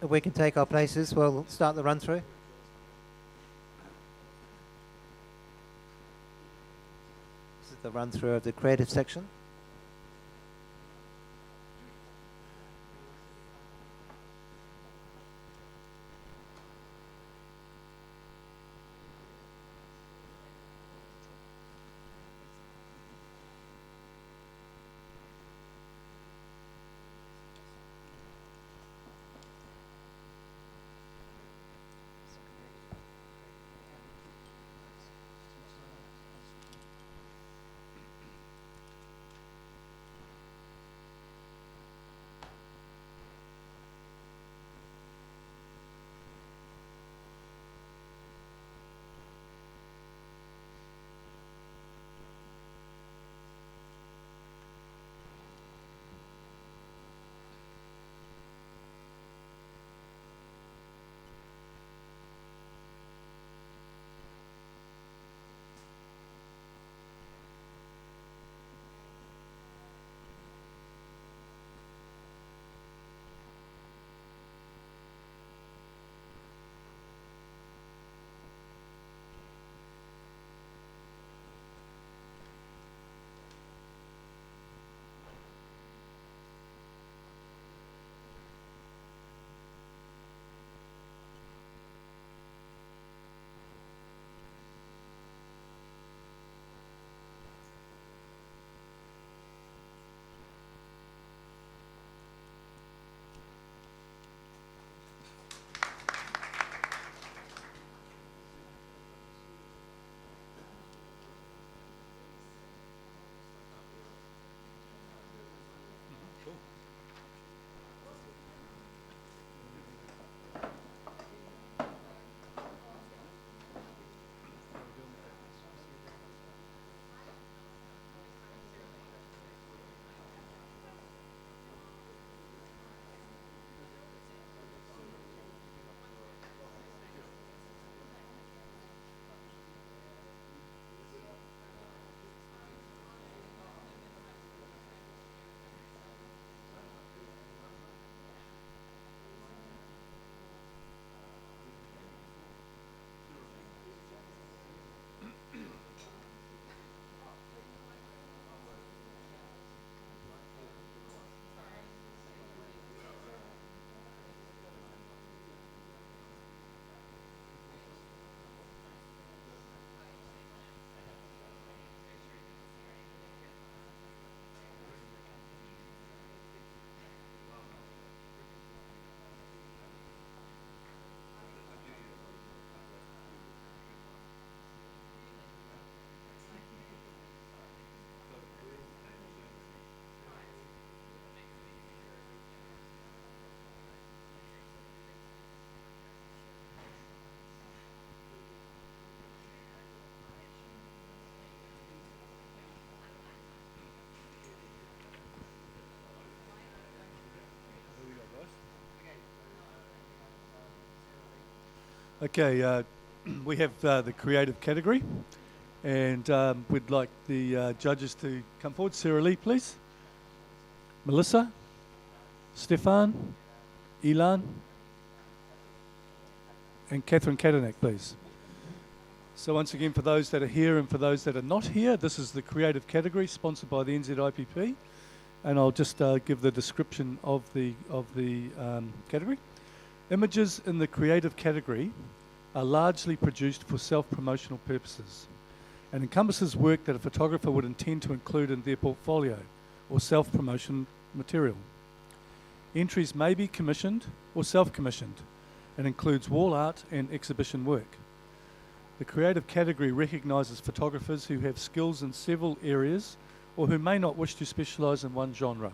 If we can take our places, we'll start the run-through. This is the run-through of the creative section. Okay, we have the creative category, and we'd like the judges to come forward. Sarah Lee, please. Melissa, Stefan, Ilan, and Catherine Kadanak, please. So once again, for those that are here and for those that are not here, this is the creative category sponsored by the NZIPP, and I'll just give the description of the category. Images in the creative category are largely produced for self-promotional purposes and encompasses work that a photographer would intend to include in their portfolio or self-promotion material. Entries may be commissioned or self-commissioned and includes wall art and exhibition work. The creative category recognises photographers who have skills in several areas or who may not wish to specialise in one genre.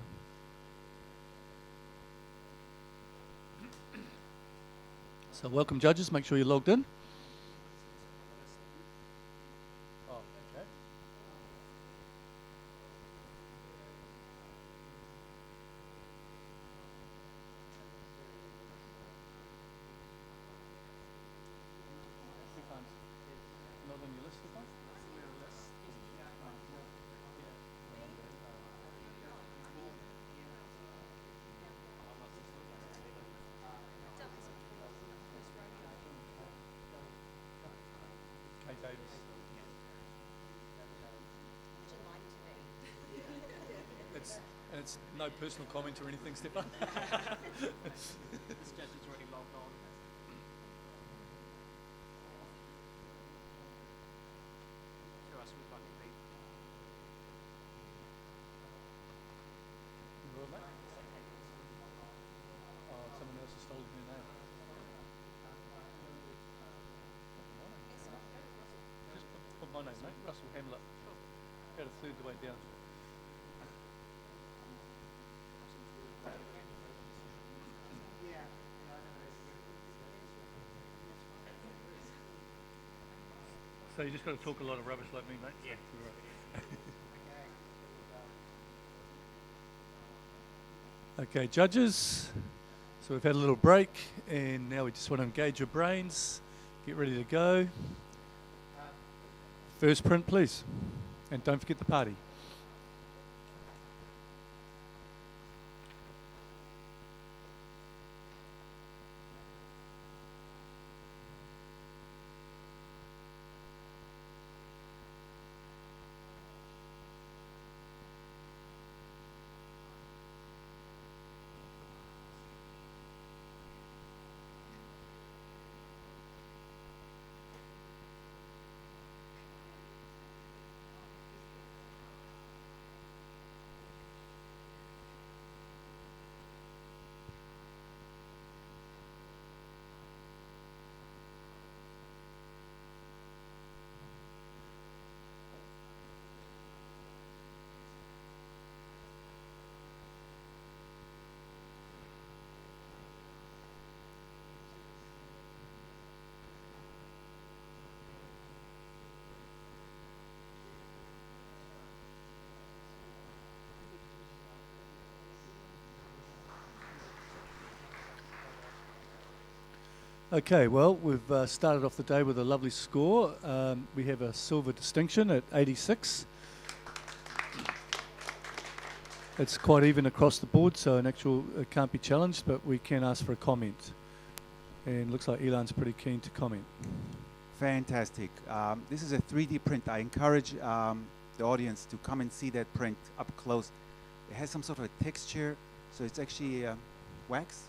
So welcome judges, make sure you're logged in. Oh, okay. Not on your list, Stefan? It's no personal comment or anything, Stefan. This judge is already logged on. Show us who's lucky, Pete. Oh, someone else has stolen your name. Just put my name, mate. Russell Hamlet. About a third the way down. So you just got to talk a lot of rubbish like me, mate? Yeah. Okay, judges. So we've had a little break, and now we just want to engage your brains. Get ready to go. First print, please. And don't forget the party. Okay, well, we've started off the day with a lovely score. We have a silver distinction at 86. It's quite even across the board, so an actual it can't be challenged, but we can ask for a comment. And looks like Elon's pretty keen to comment. Fantastic. This is a 3D print. I encourage the audience to come and see that print up close. It has some sort of a texture, so it's actually wax.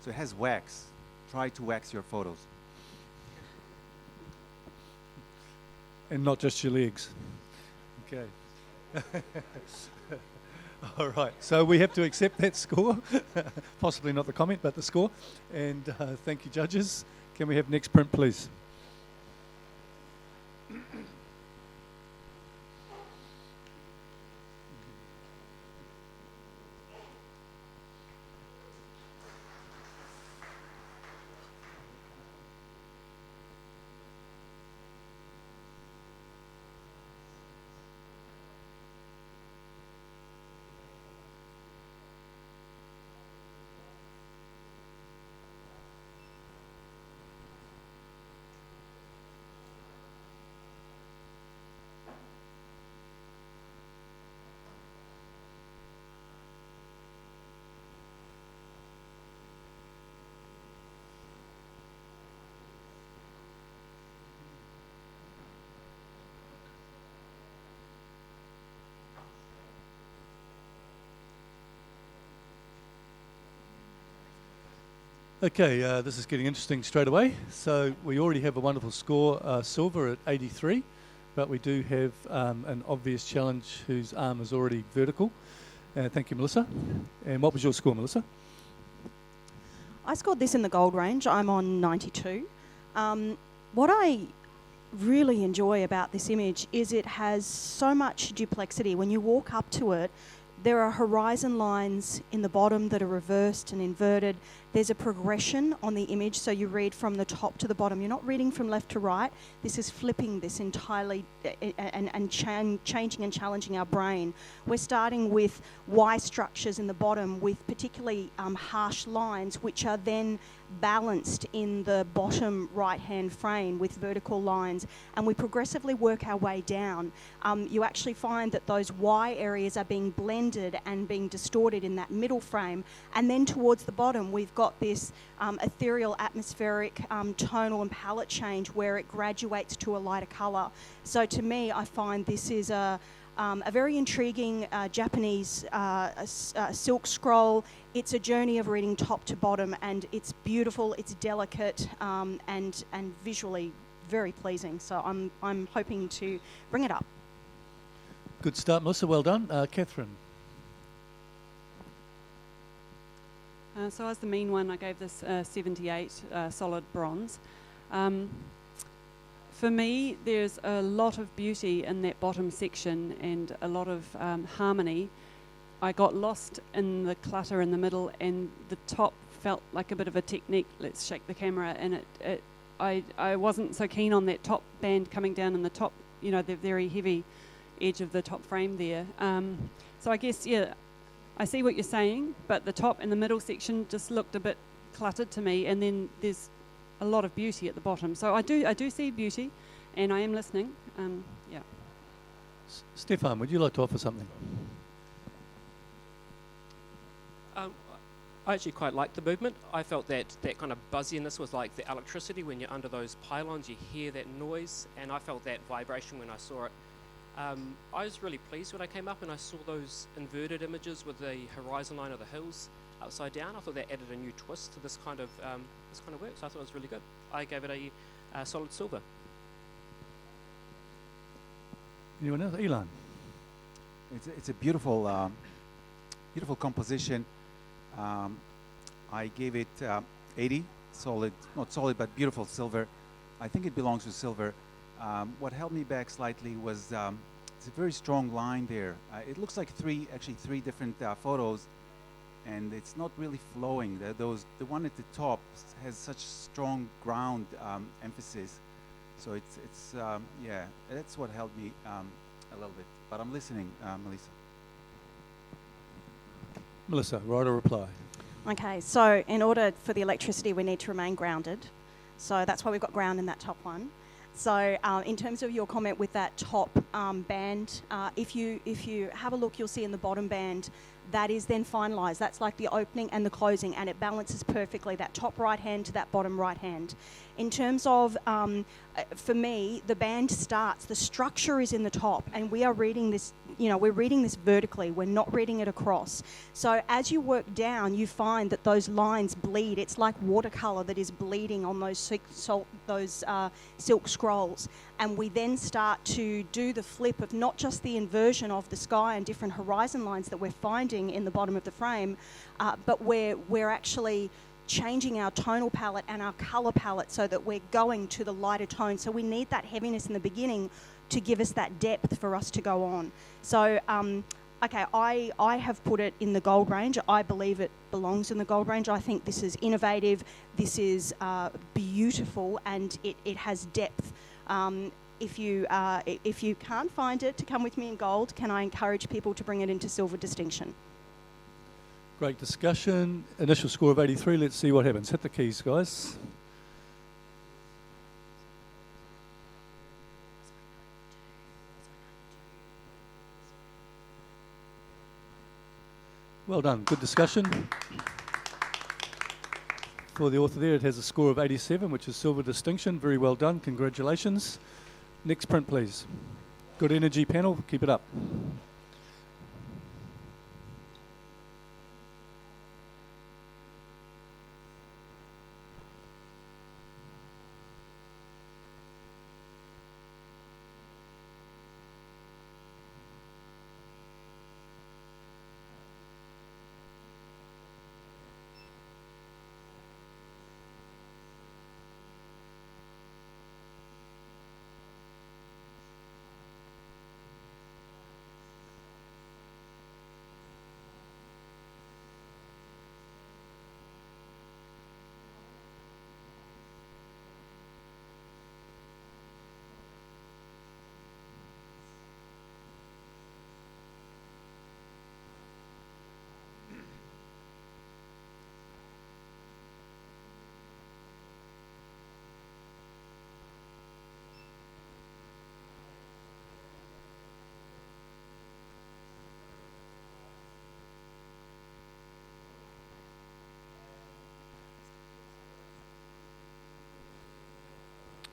So it has wax. Try to wax your photos. And not just your legs. Okay. All right, so we have to accept that score. Possibly not the comment, but the score. And thank you, judges. Can we have next print, please? Okay, this is getting interesting straight away. So we already have a wonderful score, silver at 83, but we do have an obvious challenge whose arm is already vertical. Thank you, Melissa. And what was your score, Melissa? I scored this in the gold range. I'm on 92. What I really enjoy about this image is it has so much duplexity. When you walk up to it, there are horizon lines in the bottom that are reversed and inverted. There's a progression on the image, so you read from the top to the bottom. You're not reading from left to right. This is flipping this entirely and changing and challenging our brain. We're starting with Y structures in the bottom with particularly harsh lines, which are then balanced in the bottom right-hand frame with vertical lines, and we progressively work our way down. You actually find that those Y areas are being blended blended and being distorted in that middle frame. And then towards the bottom, we've got this ethereal, atmospheric, tonal and palette change where it graduates to a lighter colour. So to me, I find this is a very intriguing Japanese silk scroll. It's a journey of reading top to bottom, and it's beautiful, it's delicate, and visually very pleasing. So I'm hoping to bring it up. Good start, Melissa. Well done. Catherine. So as the mean one, I gave this 78 solid bronze. For me, there's a lot of beauty in that bottom section and a lot of harmony. I got lost in the clutter in the middle, and the top felt like a bit of a technique. Let's shake the camera, and I wasn't so keen on that top band coming down in the top, you know, the very heavy edge of the top frame there. So I guess, yeah, I see what you're saying, but the top and the middle section just looked a bit cluttered to me, and then there's a lot of beauty at the bottom. So I do see beauty, and I am listening. Yeah. Stefan, would you like to offer something? I actually quite liked the movement. I felt that kind of buzziness was like the electricity when you're under those pylons, you hear that noise, and I felt that vibration when I saw it. I was really pleased when I came up and I saw those inverted images with the horizon line of the hills upside down. I thought that added a new twist to this kind of work, so I thought it was really good. I gave it a solid silver. Anyone else? Elon. It's a beautiful, beautiful composition. I gave it 80, solid, not solid, but beautiful silver. I think it belongs to silver. What held me back slightly was it's a very strong line there. It looks like three different photos, and it's not really flowing. The one at the top has such strong ground emphasis. So it's yeah, that's what held me a little bit. But I'm listening, Melissa. Melissa, write a reply. Okay, so in order for the electricity, we need to remain grounded. So that's why we've got ground in that top one. So in terms of your comment with that top band, if you have a look, you'll see in the bottom band, that is then finalised. That's like the opening and the closing, and it balances perfectly, that top right hand to that bottom right hand. In terms of, for me, the band starts, the structure is in the top, and we are reading this, you know, we're reading this vertically, we're not reading it across. So as you work down, you find that those lines bleed. It's like watercolour that is bleeding on those silk scrolls. And we then start to do the flip of not just the inversion of the sky and different horizon lines that we're finding in the bottom of the frame, but we're actually changing our tonal palette and our colour palette so that we're going to the lighter tone. So we need that heaviness in the beginning to give us that depth for us to go on. So, okay, I have put it in the gold range. I believe it belongs in the gold range. I think this is innovative, this is beautiful, and it has depth. If you can't find it to come with me in gold, can I encourage people to bring it into silver distinction? Great discussion. Initial score of 83. Let's see what happens. Hit the keys, guys. Well done. Good discussion. For the author there, it has a score of 87, which is silver distinction. Very well done. Congratulations. Next print, please. Good energy panel. Keep it up.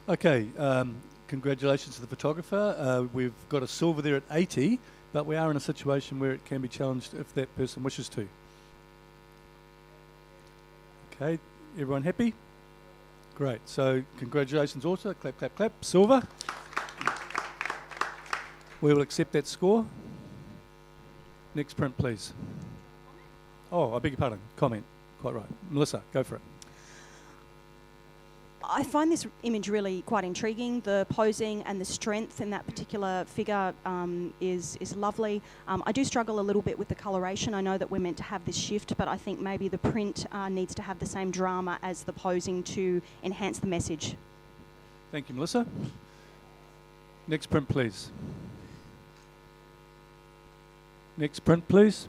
Okay, congratulations to the photographer. We've got a silver there at 80, but we are in a situation where it can be challenged if that person wishes to. Okay, everyone happy? Great, so congratulations also, clap, clap, clap, silver. We will accept that score. Next print, please. Oh, I beg your pardon, comment, quite right. Melissa, go for it. I find this image really quite intriguing. The posing and the strength in that particular figure is lovely. I do struggle a little bit with the coloration. I know that we're meant to have this shift, but I think maybe the print needs to have the same drama as the posing to enhance the message. Thank you, Melissa. Next print, please. Next print, please.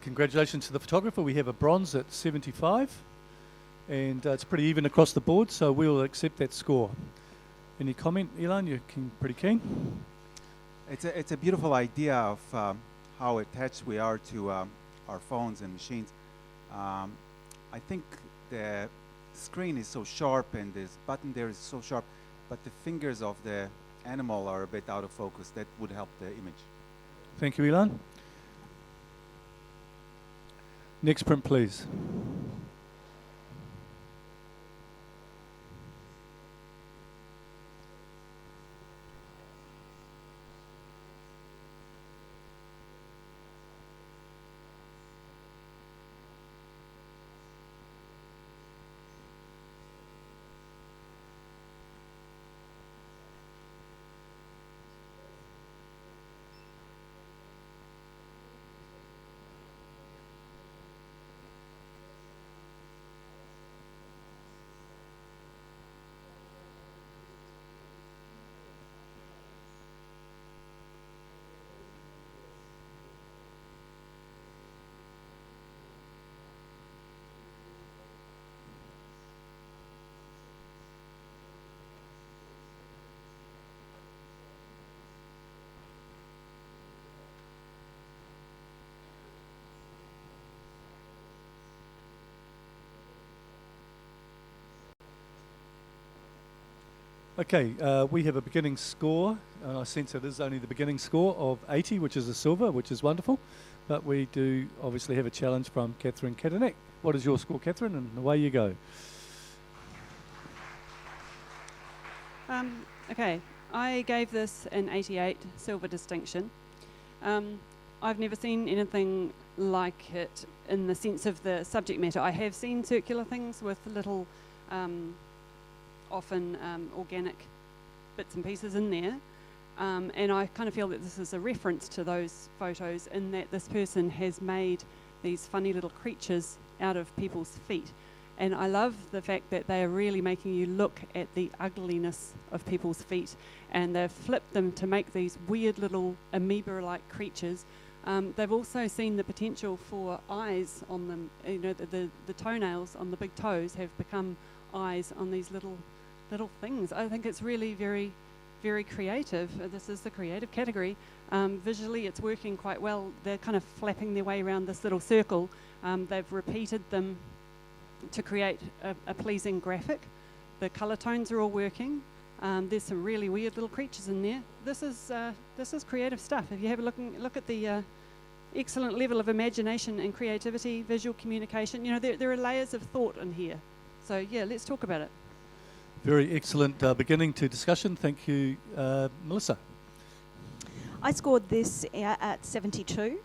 Congratulations to the photographer. We have a bronze at 75, and it's pretty even across the board, so we'll accept that score. Any comment, Elon? You're pretty keen? It's a beautiful idea of how attached we are to our phones and machines. I think the screen is so sharp and this button there is so sharp, but the fingers of the animal are a bit out of focus. That would help the image. Thank you, Elon. Next print, please. Okay, we have a beginning score. I sense it is only the beginning score of 80, which is a silver, which is wonderful. But we do obviously have a challenge from Catherine Katanek. What is your score, Catherine? And away you go. Okay, I gave this an 88 silver distinction. I've never seen anything like it in the sense of the subject matter. I have seen circular things with little often organic bits and pieces in there, and I kind of feel that this is a reference to those photos in that this person has made these funny little creatures out of people's feet, and I love the fact that they are really making you look at the ugliness of people's feet, and they've flipped them to make these weird little amoeba-like creatures. They've also seen the potential for eyes on them. You know, the toenails on the big toes have become eyes on these little things. I think it's really very, very creative. This is the creative category. Visually, it's working quite well. They're kind of flapping their way around this little circle. They've repeated them to create a pleasing graphic. The colour tones are all working. There's some really weird little creatures in there. This is creative stuff. If you have a look at the excellent level of imagination and creativity, visual communication. You know, there are layers of thought in here. So yeah, let's talk about it. Very excellent beginning to discussion. Thank you, Melissa. I scored this at 72.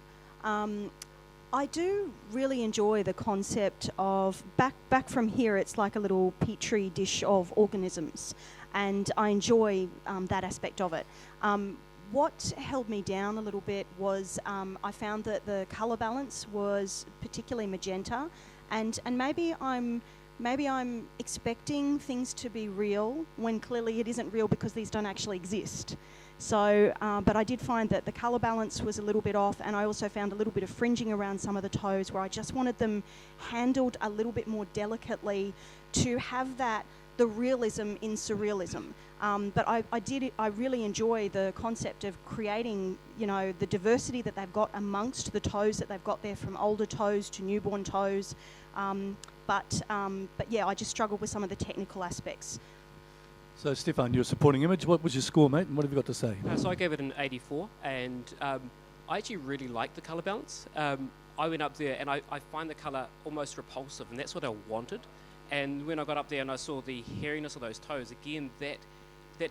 I do really enjoy the concept of back from here. It's like a little petri dish of organisms, and I enjoy that aspect of it. What held me down a little bit was I found that the colour balance was particularly magenta, and maybe I'm expecting things to be real when clearly it isn't real because these don't actually exist. So, but I did find that the colour balance was a little bit off, and I also found a little bit of fringing around some of the toes where I just wanted them handled a little bit more delicately to have the realism in surrealism. But I really enjoy the concept of creating, the diversity that they've got amongst the toes that they've got there, from older toes to newborn toes. But yeah, I just struggled with some of the technical aspects. So, Stefan, your supporting image, what was your score, mate, and what have you got to say? So I gave it an 84, and I actually really liked the colour balance. I went up there and I find the colour almost repulsive, and that's what I wanted. And when I got up there and I saw the hairiness of those toes, again, that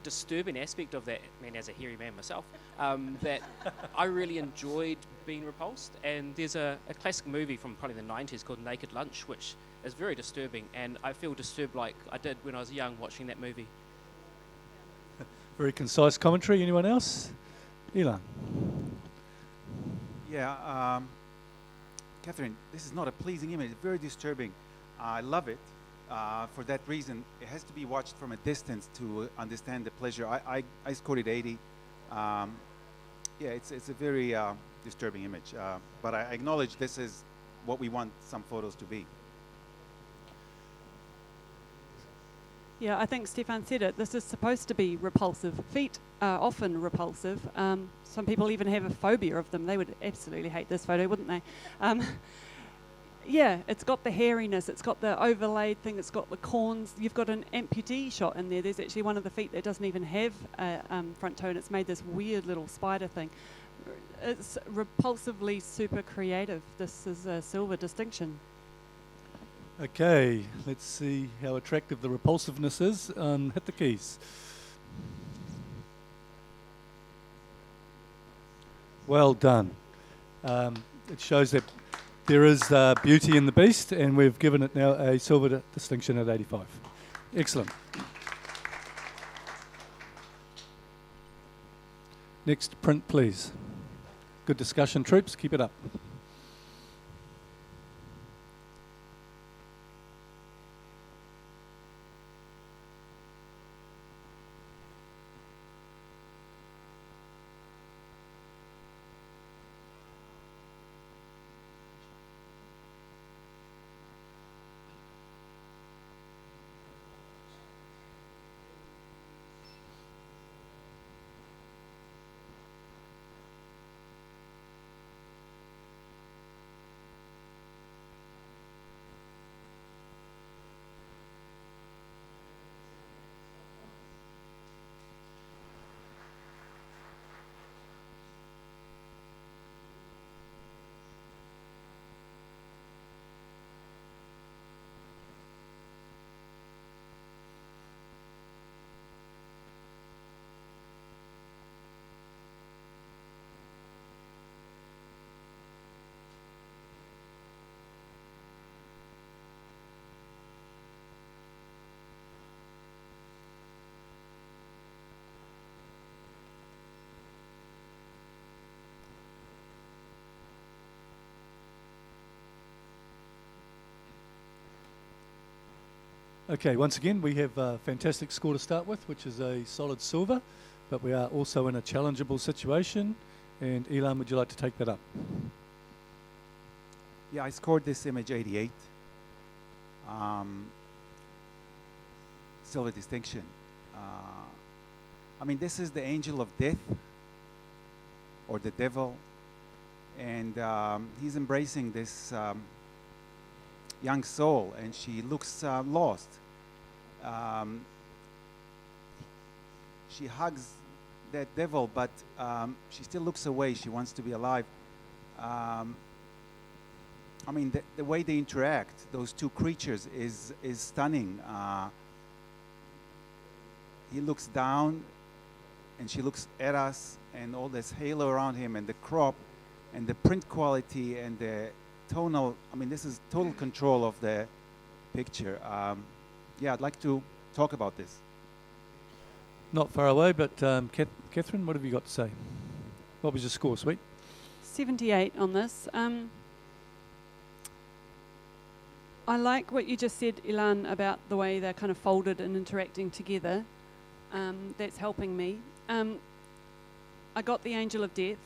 disturbing aspect of that, as a hairy man myself, that I really enjoyed being repulsed. And there's a classic movie from probably the 90s called Naked Lunch, which is very disturbing, and I feel disturbed like I did when I was young watching that movie. Very concise commentary. Anyone else? Elon. Yeah, Catherine, this is not a pleasing image. It's very disturbing. I love it. For that reason, it has to be watched from a distance to understand the pleasure. I scored it 80. Yeah, it's a very disturbing image. But I acknowledge this is what we want some photos to be. Yeah, I think Stefan said it. This is supposed to be repulsive. Feet are often repulsive. Some people even have a phobia of them. They would absolutely hate this photo, wouldn't they? Yeah, it's got the hairiness, it's got the overlaid thing, it's got the corns. You've got an amputee shot in there. There's actually one of the feet that doesn't even have a front toe, and it's made this weird little spider thing. It's repulsively super creative. This is a silver distinction. Okay, let's see how attractive the repulsiveness is. Hit the keys. Well done. It shows that there is beauty in the beast, and we've given it now a silver distinction at 85. Excellent. Next print, please. Good discussion, troops. Keep it up. Okay, once again, we have a fantastic score to start with, which is a solid silver, but we are also in a challengeable situation. And Elan, would you like to take that up? Yeah, I scored this image 88. Silver distinction. I mean, this is the angel of death, or the devil, and he's embracing this young soul, and she looks lost. She hugs that devil, but she still looks away. She wants to be alive. I mean, the way they interact, those two creatures, is stunning. He looks down, and she looks at us, and all this halo around him, and the crop, and the print quality, and the tonal. I mean, this is total control of the picture. Yeah, I'd like to talk about this. Not far away, but Catherine, what have you got to say? What was your score, sweet? 78 on this. I like what you just said, Ilan, about the way they're kind of folded and interacting together. That's helping me. I got the Angel of Death.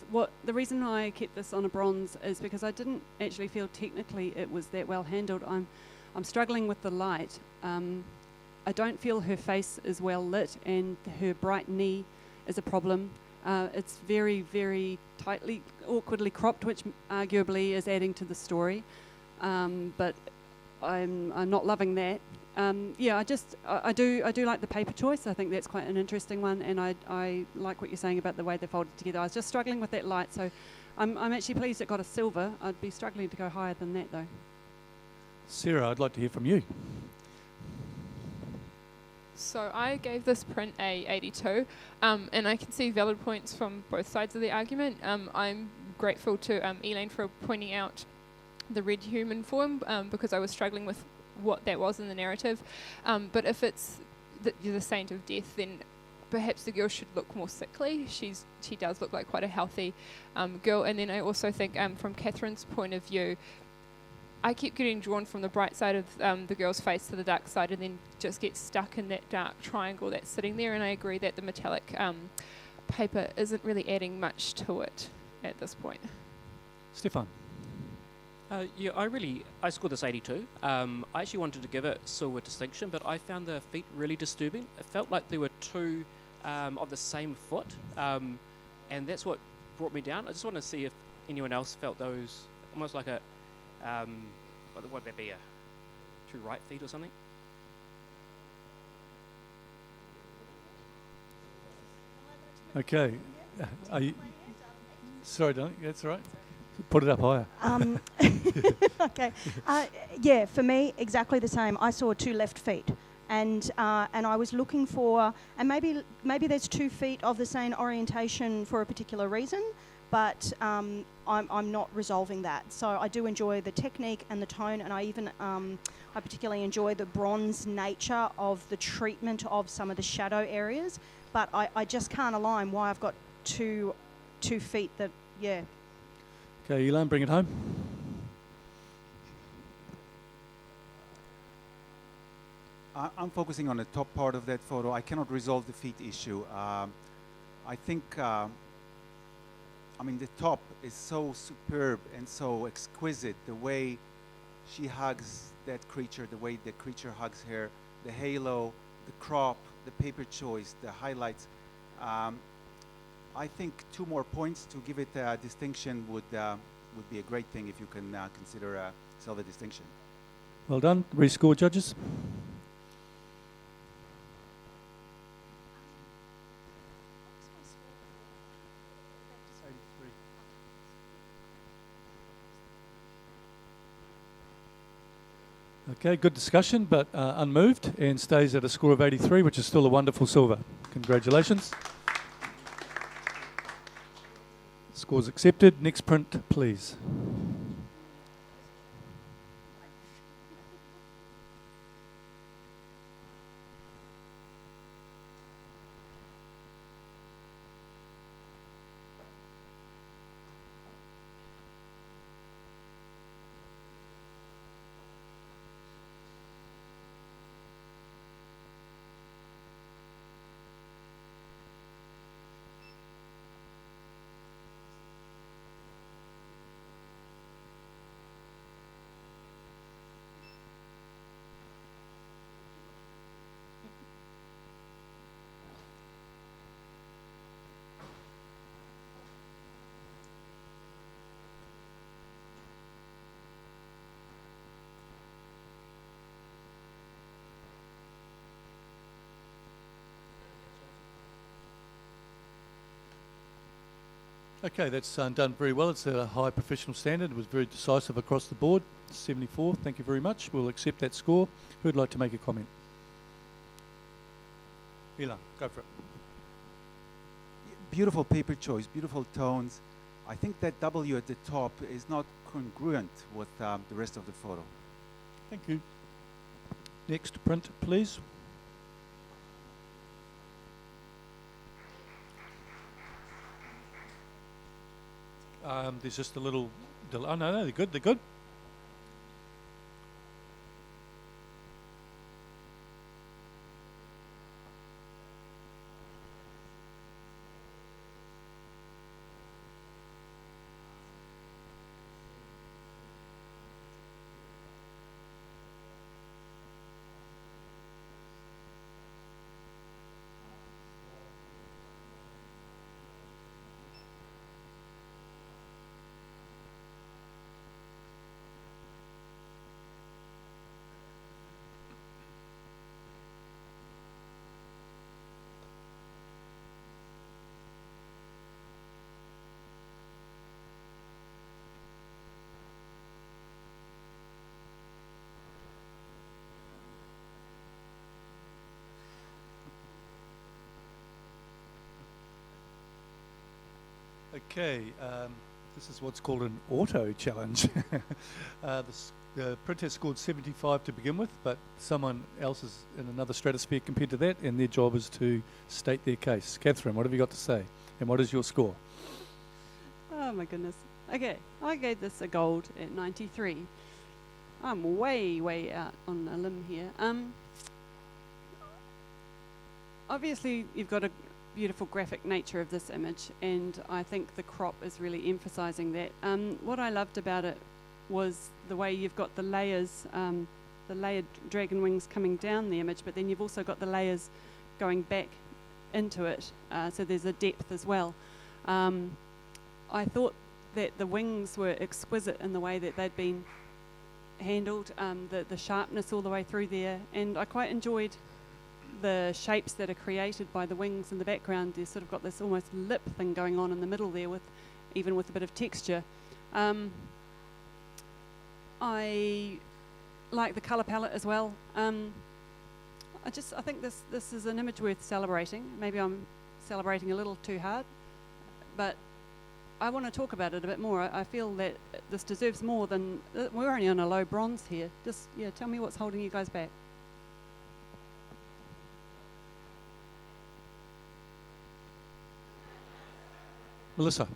The reason I kept this on a bronze is because I didn't actually feel technically it was that well handled. I'm struggling with the light. I don't feel her face is well lit, and her bright knee is a problem. It's very, very tightly, awkwardly cropped, which arguably is adding to the story. But I'm not loving that. Yeah, I do like the paper choice. I think that's quite an interesting one, and I like what you're saying about the way they're folded together. I was just struggling with that light, so I'm actually pleased it got a silver. I'd be struggling to go higher than that, though. Sarah, I'd like to hear from you. So I gave this print a 82, and I can see valid points from both sides of the argument. I'm grateful to Elaine for pointing out the red human form because I was struggling with what that was in the narrative. But if it's the saint of death, then perhaps the girl should look more sickly. She does look like quite a healthy girl. And then I also think from Catherine's point of view, I keep getting drawn from the bright side of the girl's face to the dark side, and then just get stuck in that dark triangle that's sitting there. And I agree that the metallic paper isn't really adding much to it at this point. Stefan. Yeah, I scored this 82. I actually wanted to give it silver distinction, but I found the feet really disturbing. It felt like there were two of the same foot, and that's what brought me down. I just want to see if anyone else felt those, almost like a, what would that be, two right feet or something? Okay. Are you, sorry, darling, that's all right. Put it up higher. Okay. Yeah, for me, exactly the same. I saw 2 left feet, and I was looking for, and maybe there's 2 feet of the same orientation for a particular reason, but I'm not resolving that. So I do enjoy the technique and the tone, and I particularly enjoy the bronze nature of the treatment of some of the shadow areas. But I just can't align why I've got two feet that, yeah. Okay, Elaine, bring it home. I'm focusing on the top part of that photo. I cannot resolve the feet issue. I think, I mean, the top is so superb and so exquisite. The way she hugs that creature, the way the creature hugs her, the halo, the crop, the paper choice, the highlights. I think 2 more points to give it a distinction would be a great thing if you can consider a silver distinction. Well done. Rescore, judges. Okay, good discussion, but unmoved, and stays at a score of 83, which is still a wonderful silver. Congratulations. Scores accepted. Next print, please. Okay, that's done very well. It's a high professional standard. It was very decisive across the board. 74, thank you very much. We'll accept that score. Who'd like to make a comment? Ilan, go for it. beautiful paper choice, beautiful tones. I think that W at the top is not congruent with the rest of the photo. Thank you. Next print, please. There's just a little delay. Oh, no, they're good, they're good. Okay, this is what's called an auto challenge. The print has scored 75 to begin with, but someone else is in another stratosphere compared to that, and their job is to state their case. Catherine, what have you got to say? And what is your score? Oh my goodness. Okay, I gave this a gold at 93. I'm way out on a limb here. Obviously, you've got a beautiful graphic nature of this image, and I think the crop is really emphasizing that. What I loved about it was the way you've got the layers, the layered dragon wings coming down the image, but then you've also got the layers going back into it, so there's a depth as well. I thought that the wings were exquisite in the way that they'd been handled, the sharpness all the way through there, and I quite enjoyed the shapes that are created by the wings in the background. They've sort of got this almost lip thing going on in the middle there, with even with a bit of texture. I like the colour palette as well. I think this is an image worth celebrating. Maybe I'm celebrating a little too hard, but I want to talk about it a bit more. I feel that this deserves more than we're only on a low bronze here. Just tell me what's holding you guys back. Melissa?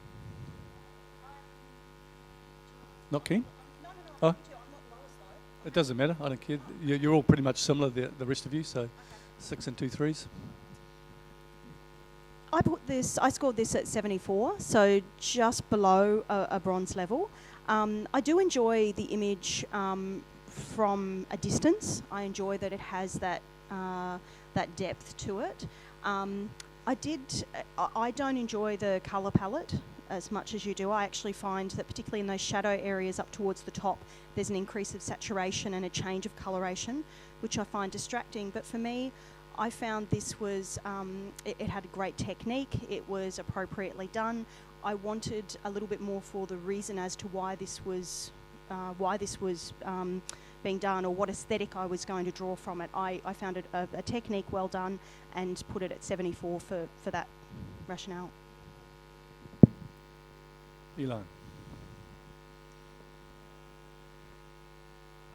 Not keen? Oh, it doesn't matter. I don't care. You're all pretty much similar, the rest of you, so 6 and 2 3s. I scored this at 74, so just below a bronze level. I do enjoy the image from a distance. I enjoy that it has that depth to it. I don't enjoy the colour palette as much as you do. I actually find that particularly in those shadow areas up towards the top, there's an increase of saturation and a change of coloration, which I find distracting. But for me, I found this was, it had a great technique. It was appropriately done. I wanted a little bit more for the reason as to why this was being done, or what aesthetic I was going to draw from it. I found it a technique well done, and put it at 74 for that rationale. Elon?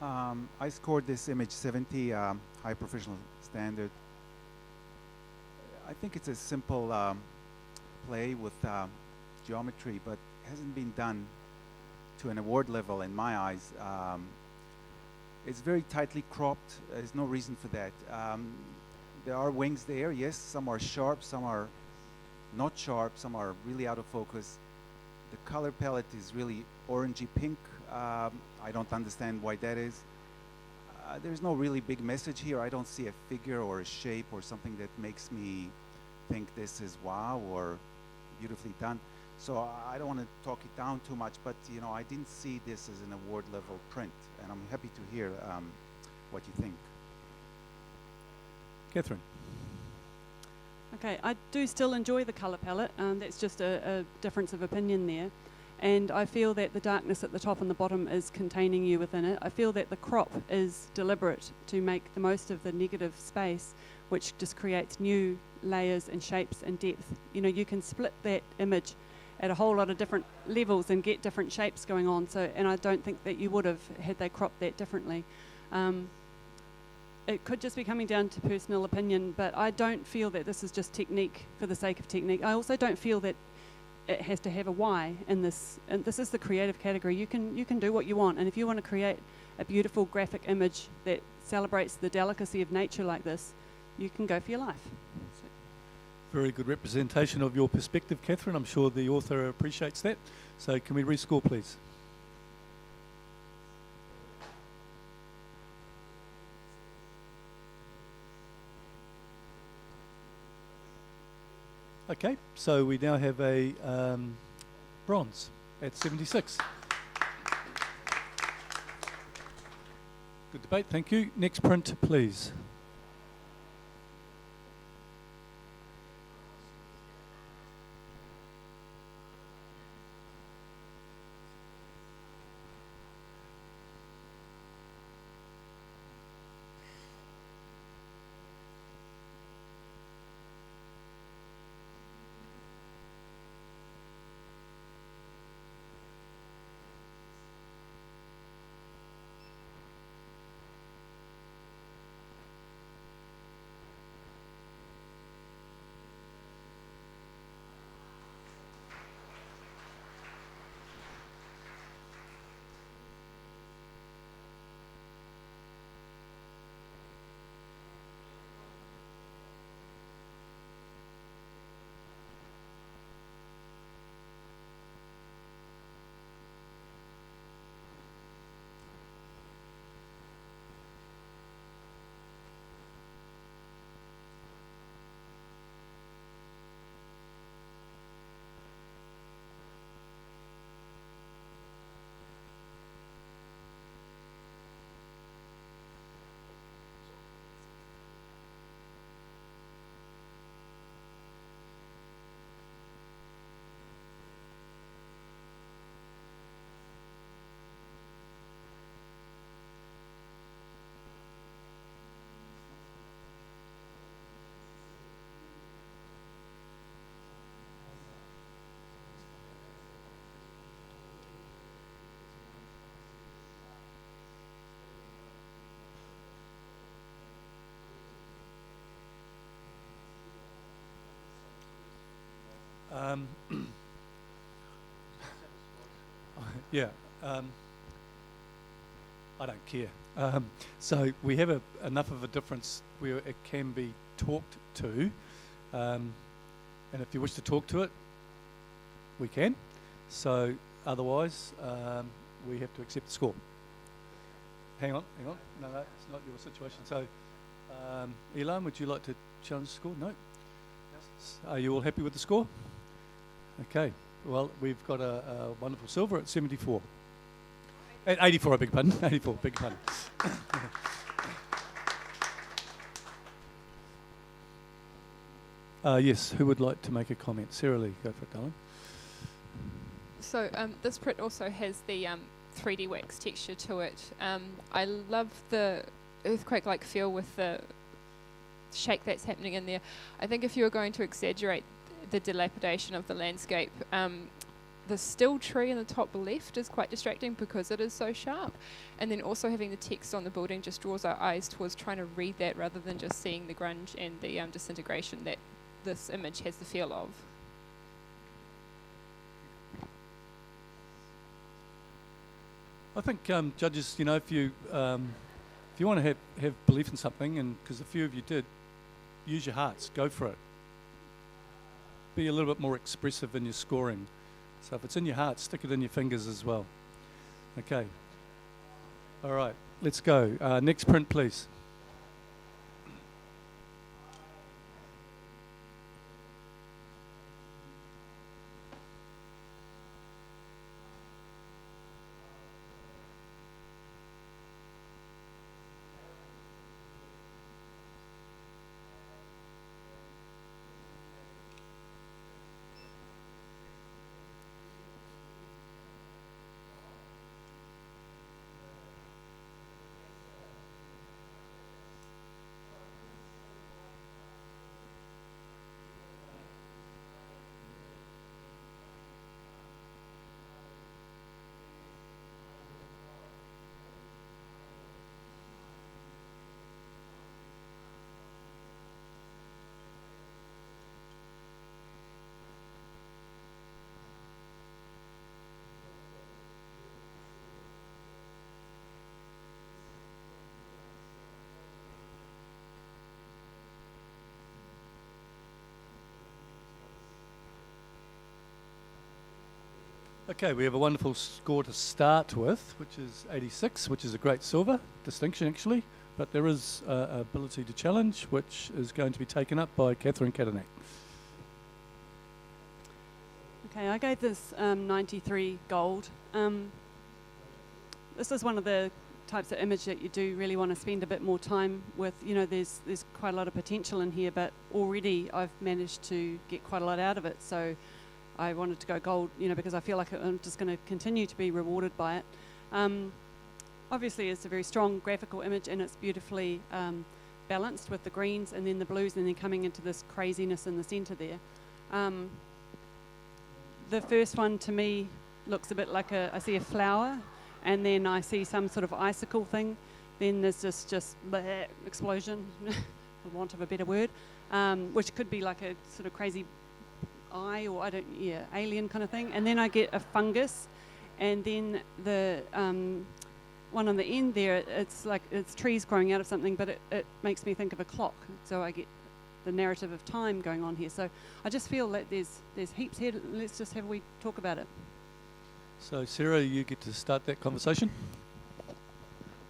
I scored this image 70, high professional standard. I think it's a simple play with geometry, but hasn't been done to an award level in my eyes. It's very tightly cropped. There's no reason for that. There are wings there, yes. Some are sharp, some are not sharp, some are really out of focus. The color palette is really orangey pink. I don't understand why that is. There's no really big message here. I don't see a figure or a shape or something that makes me think this is wow or beautifully done. So I don't want to talk it down too much, but I didn't see this as an award level print, and I'm happy to hear what you think. Catherine? Okay, I do still enjoy the colour palette. That's just a difference of opinion there. And I feel that the darkness at the top and the bottom is containing you within it. I feel that the crop is deliberate to make the most of the negative space, which just creates new layers and shapes and depth. You know, you can split that image at a whole lot of different levels and get different shapes going on. So, and I don't think that you would have had they cropped that differently. It could just be coming down to personal opinion, but I don't feel that this is just technique for the sake of technique. I also don't feel that it has to have a why in this. And this is the creative category. You can do what you want, and if you want to create a beautiful graphic image that celebrates the delicacy of nature like this, you can go for your life. Very good representation of your perspective, Catherine. I'm sure the author appreciates that. So can we rescore, please? Okay, so we now have a bronze at 76. Good debate, thank you. Next print, please. Yeah, I don't care. So we have enough of a difference where it can be talked to, and if you wish to talk to it, we can. So otherwise, we have to accept the score. Hang on. No, it's not your situation. So, Elan, would you like to challenge the score? No? Are you all happy with the score? Okay. Well, we've got a wonderful silver at 74. At 84, I beg your pardon. 84, beg your pardon. Yes, who would like to make a comment? Sarah Lee, go for it, darling. So this print also has the 3D wax texture to it. I love the earthquake-like feel with the shake that's happening in there. I think if you were going to exaggerate the dilapidation of the landscape, the still tree in the top left is quite distracting because it is so sharp. And then also having the text on the building just draws our eyes towards trying to read that rather than just seeing the grunge and the disintegration that this image has the feel of. I think judges, you know, if you want to have belief in something, and because a few of you did, use your hearts, go for it. Be a little bit more expressive in your scoring. So if it's in your heart, stick it in your fingers as well. Okay. All right, let's go. Next print, please. Okay, we have a wonderful score to start with, which is 86, which is a great silver distinction actually, but there is ability to challenge, which is going to be taken up by Catherine Kadanek. Okay, I gave this 93 gold. This is one of the types of image that you do really want to spend a bit more time with. You know, there's quite a lot of potential in here, but already I've managed to get quite a lot out of it. So I wanted to go gold, you know, because I feel like I'm just going to continue to be rewarded by it. Obviously, it's a very strong graphical image, and it's beautifully balanced with the greens and then the blues, and then coming into this craziness in the centre there. The first one to me looks a bit like I see a flower, and then I see some sort of icicle thing. Then there's this just bleh, explosion, for want of a better word, which could be like a sort of crazy eye or alien kind of thing. And then I get a fungus, and then the one on the end there, it's like it's trees growing out of something, but it makes me think of a clock. So I get the narrative of time going on here. So I just feel that there's heaps here. Let's just have a wee talk about it. So Sarah, you get to start that conversation.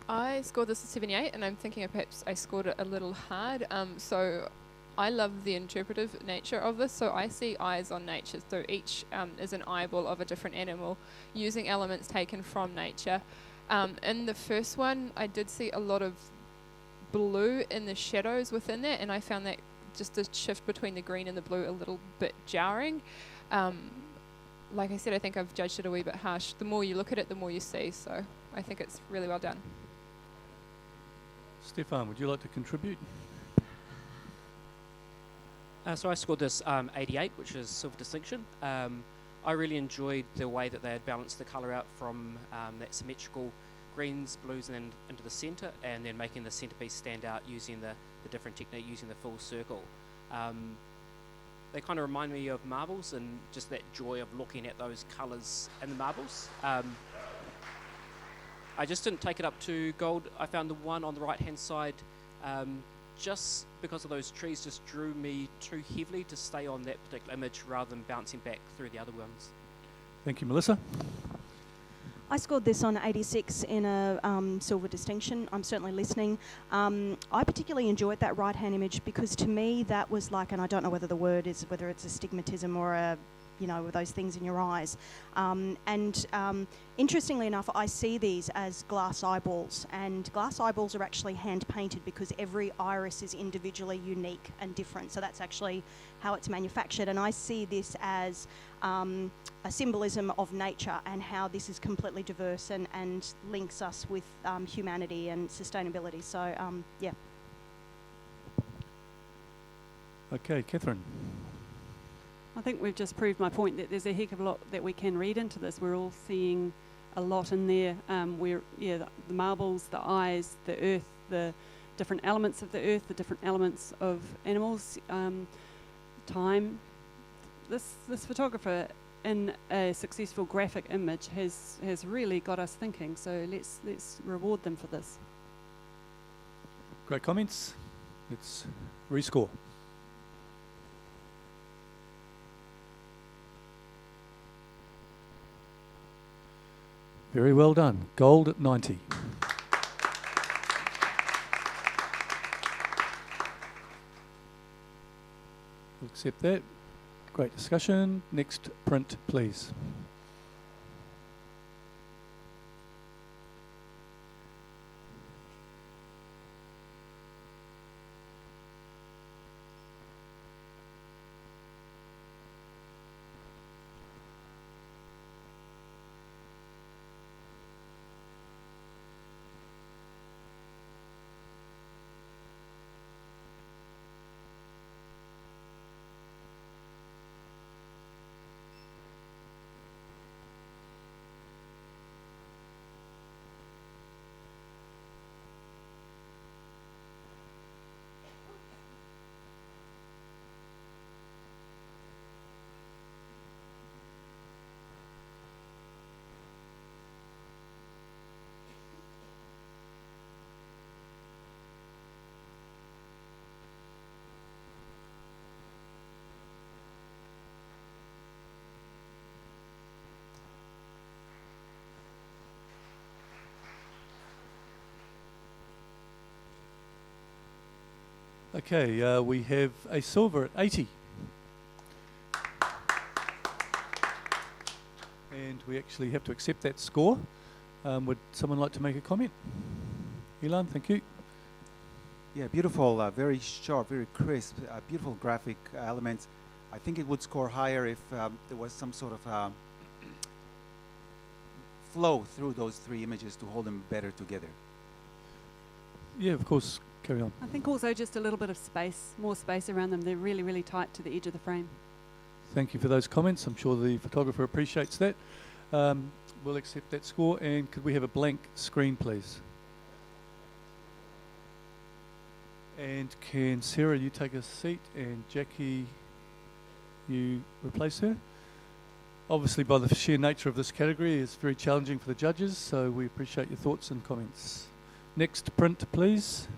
I scored this a 78, and I'm thinking perhaps I scored it a little hard. So I love the interpretive nature of this. So I see eyes on nature. So each is an eyeball of a different animal, using elements taken from nature. In the first one, I did see a lot of blue in the shadows within that, and I found that just the shift between the green and the blue a little bit jarring. Like I said, I think I've judged it a wee bit harsh. The more you look at it, the more you see. So I think it's really well done. Stefan, would you like to contribute? So I scored this 88, which is silver distinction. I really enjoyed the way that they had balanced the colour out from that symmetrical greens, blues, and then into the centre, and then making the centrepiece stand out using the different technique, using the full circle. They kind of remind me of marbles and just that joy of looking at those colours in the marbles. I just didn't take it up to gold. I found the one on the right-hand side, just because of those trees, just drew me too heavily to stay on that particular image rather than bouncing back through the other ones. Thank you, Melissa. I scored this on 86 in a silver distinction. I'm certainly listening. I particularly enjoyed that right-hand image because to me that was like, and I don't know whether the word is, whether it's astigmatism or a, you know, those things in your eyes. Interestingly enough, I see these as glass eyeballs, and glass eyeballs are actually hand-painted because every iris is individually unique and different. So that's actually how it's manufactured. And I see this as a symbolism of nature and how this is completely diverse and links us with humanity and sustainability. So, yeah. Okay, Catherine. I think we've just proved my point that there's a heck of a lot that we can read into this. We're all seeing a lot in there. The marbles, the eyes, the earth, the different elements of the earth, the different elements of animals, time. This photographer in a successful graphic image has really got us thinking. So let's reward them for this. Great comments. Let's rescore. Very well done. Gold at 90. We'll accept that. Great discussion. Next print, please. Okay, we have a silver at 80. And we actually have to accept that score. Would someone like to make a comment? Ilan, thank you. Yeah, beautiful, very sharp, very crisp, beautiful graphic elements. I think it would score higher if there was some sort of flow through those three images to hold them better together. Yeah, of course, carry on. I think also just a little bit of space, more space around them. They're really, really tight to the edge of the frame. Thank you for those comments. I'm sure the photographer appreciates that. We'll accept that score. And could we have a blank screen, please? And can Sarah, you take a seat, and Jackie, you replace her? Obviously, by the sheer nature of this category, it's very challenging for the judges, so we appreciate your thoughts and comments. Next print, please.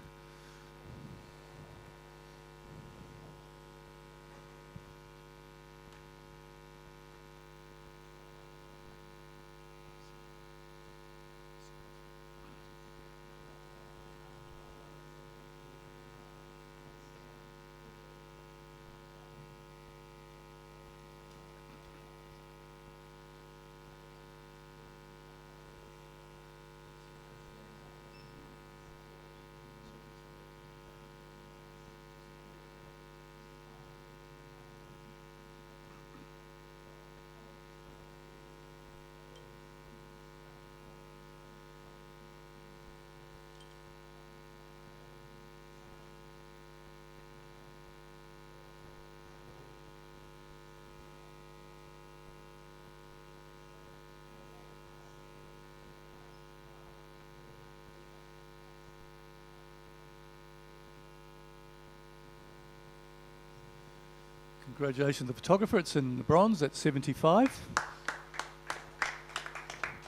Congratulations to the photographer. It's in the bronze, that's 75.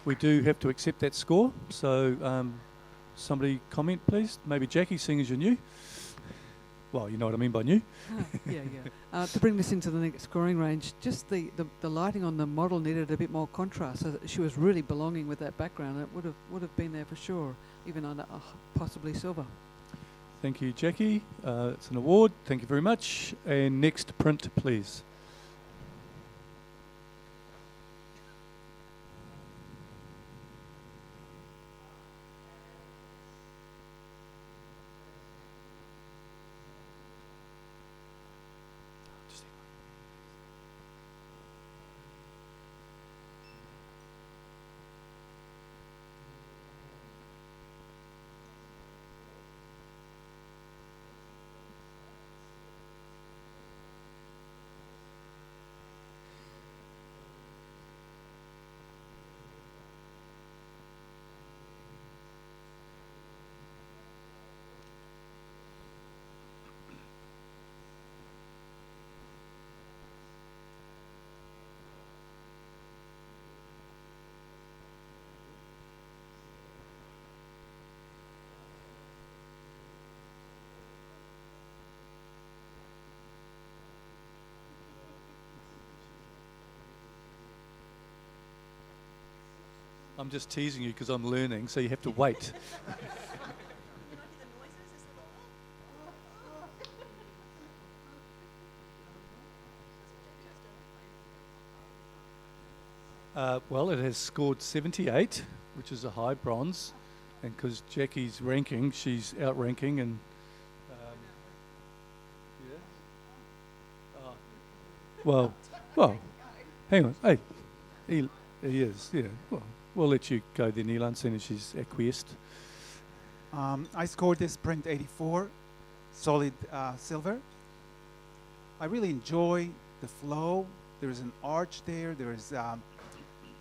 We do have to accept that score, so somebody comment, please. Maybe Jackie, seeing as you're new. Well, you know what I mean by new. Yeah. To bring this into the next scoring range, just the lighting on the model needed a bit more contrast, so that she was really belonging with that background. It would have been there for sure, even on possibly silver. Thank you, Jackie. It's an award. Thank you very much. And next print, please. I'm just teasing you because I'm learning, so you have to wait. Well, it has scored 78, which is a high bronze, and because Jackie's ranking, she's outranking, and well, hang on, hey, he is, yeah. Well, we'll let you go then, Ilan, seeing as she's acquiesced. I scored this print 84, solid silver. I really enjoy the flow. There's an arch there. There's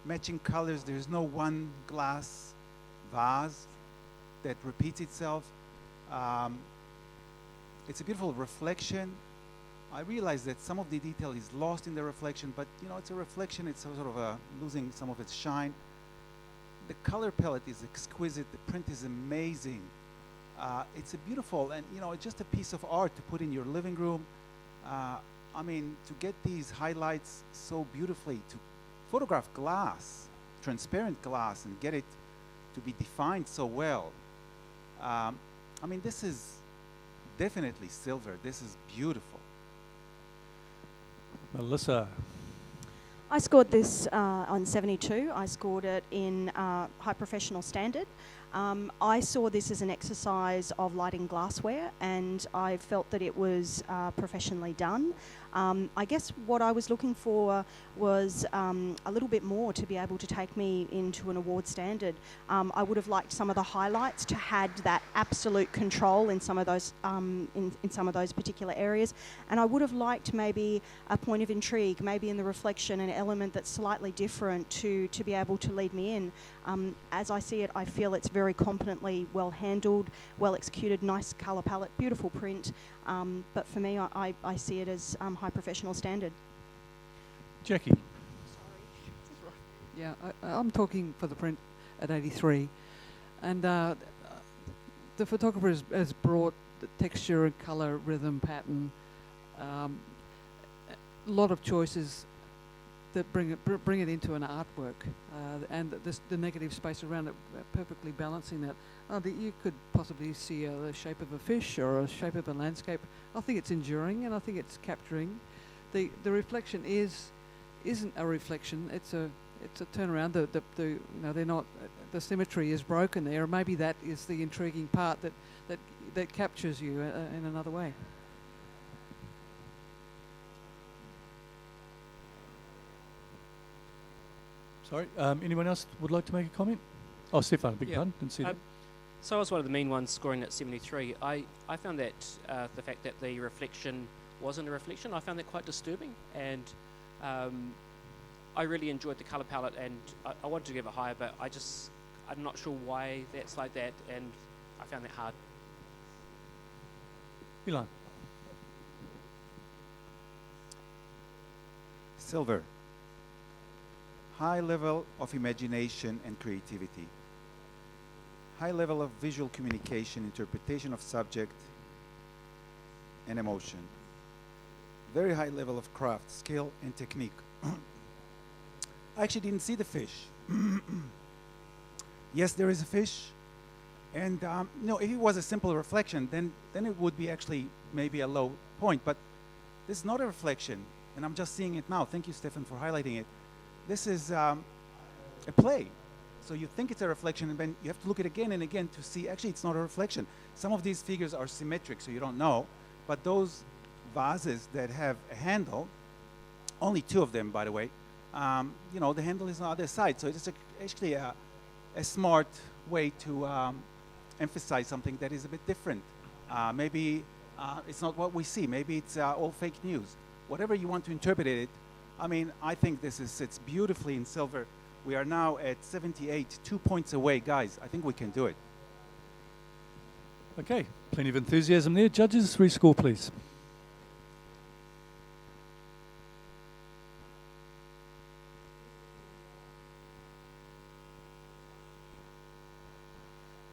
matching colors. There's no one glass vase that repeats itself. It's a beautiful reflection. I realize that some of the detail is lost in the reflection, but you know, it's a reflection. It's sort of losing some of its shine. The color palette is exquisite. The print is amazing. It's a beautiful, and you know, it's just a piece of art to put in your living room. I mean, to get these highlights so beautifully, to photograph glass, transparent glass, and get it to be defined so well. I mean, this is definitely silver. This is beautiful. Melissa. I scored this on 72. I scored it in high professional standard. I saw this as an exercise of lighting glassware, and I felt that it was professionally done. I guess what I was looking for was a little bit more to be able to take me into an award standard. I would have liked some of the highlights to had that absolute control in some of those in some of those particular areas, and I would have liked maybe a point of intrigue, maybe in the reflection, an element that's slightly different to be able to lead me in. As I see it, I feel it's very competently well handled, well executed, nice colour palette, beautiful print. But for me, I see it as high professional standard. Jackie. Yeah, I'm talking for the print at 83, and the photographer has brought the texture and colour, rhythm, pattern, a lot of choices that bring it into an artwork, and the negative space around it, perfectly balancing that. You could possibly see the shape of a fish or a shape of a landscape. I think it's enduring, and I think it's capturing. The reflection isn't a reflection. It's a turnaround. They're not. The symmetry is broken there. Maybe that is the intriguing part that captures you in another way. Sorry, anyone else would like to make a comment? Oh, Stefan, big pardon, didn't see that. So I was one of the mean ones scoring at 73. I found that the fact that the reflection wasn't a reflection, I found that quite disturbing, and I really enjoyed the colour palette, and I wanted to give it higher, but I'm not sure why that's like that, and I found that hard. Ilan. Silver. High level of imagination and creativity. High level of visual communication, interpretation of subject and emotion. Very high level of craft, skill and technique. I actually didn't see the fish. Yes, there is a fish. And if it was a simple reflection, then it would be actually maybe a low point. But this is not a reflection, and I'm just seeing it now. Thank you, Stefan, for highlighting it. This is a play. So you think it's a reflection, and then you have to look at it again and again to see, actually, it's not a reflection. Some of these figures are symmetric, so you don't know. But those vases that have a handle, only 2 of them, by the way, the handle is on the other side. So it's actually a smart way to emphasize something that is a bit different. Maybe it's not what we see. Maybe it's all fake news. Whatever you want to interpret it, I think this sits beautifully in silver. We are now at 78, 2 points away. Guys, I think we can do it. Okay, plenty of enthusiasm there. Judges, rescore, please.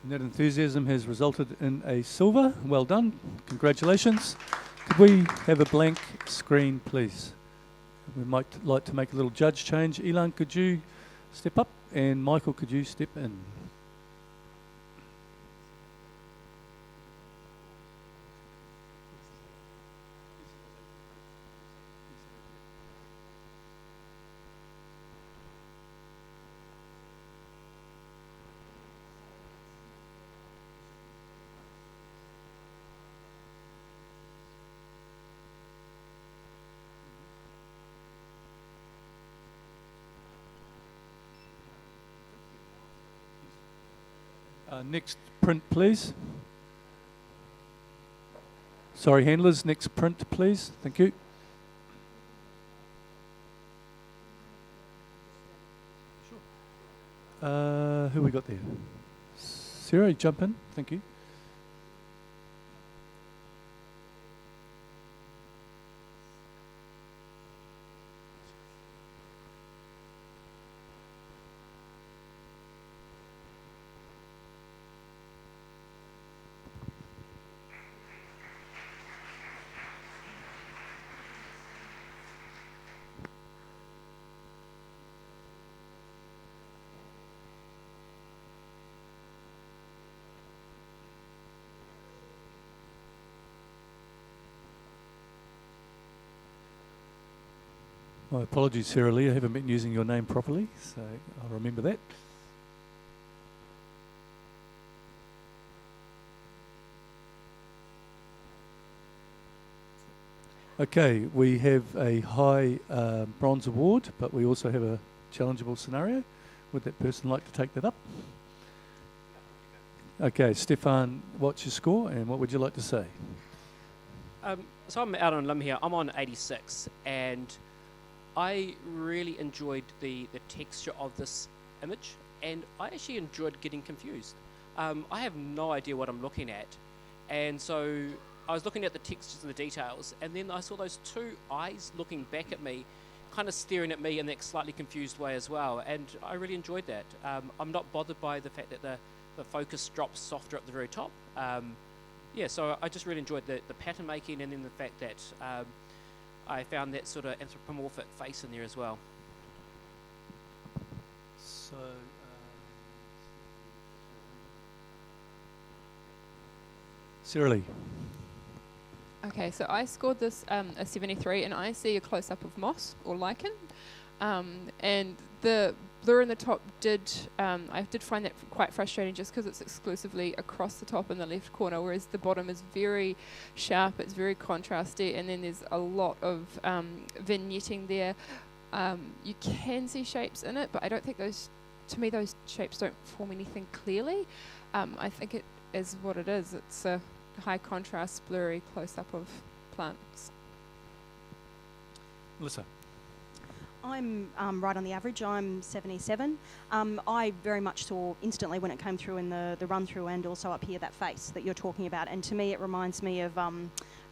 And that enthusiasm has resulted in a silver. Well done. Congratulations. Could we have a blank screen, please? We might like to make a little judge change. Ilan, could you step up? And Michael, could you step in? Next print, please. Sorry, handlers, next print, please. Thank you. Who we got there? Sarah, jump in. Thank you. My apologies, Sarah Lee. I haven't been using your name properly, so I'll remember that. Okay, we have a high bronze award, but we also have a challengeable scenario. Would that person like to take that up? Okay, Stefan, what's your score and what would you like to say? So I'm out on a limb here. I'm on 86, and I really enjoyed the texture of this image, and I actually enjoyed getting confused. I have no idea what I'm looking at, and so I was looking at the textures and the details, and then I saw those two eyes looking back at me, kind of staring at me in that slightly confused way as well, and I really enjoyed that. I'm not bothered by the fact that the focus drops softer at the very top. Yeah, so I just really enjoyed the pattern making, and then the fact that I found that sort of anthropomorphic face in there as well. So, Sarah Lee. Okay, so I scored this a 73, and I see a close-up of moss or lichen, and the blur in the top I did find that quite frustrating, just because it's exclusively across the top in the left corner, whereas the bottom is very sharp, it's very contrasty, and then there's a lot of vignetting there. You can see shapes in it, but I don't think those shapes don't form anything clearly. I think it is what it is. It's a high contrast, blurry close-up of plants. Melissa. I'm right on the average. I'm 77. I very much saw instantly when it came through in the run-through, and also up here, that face that you're talking about. And to me, it reminds me of,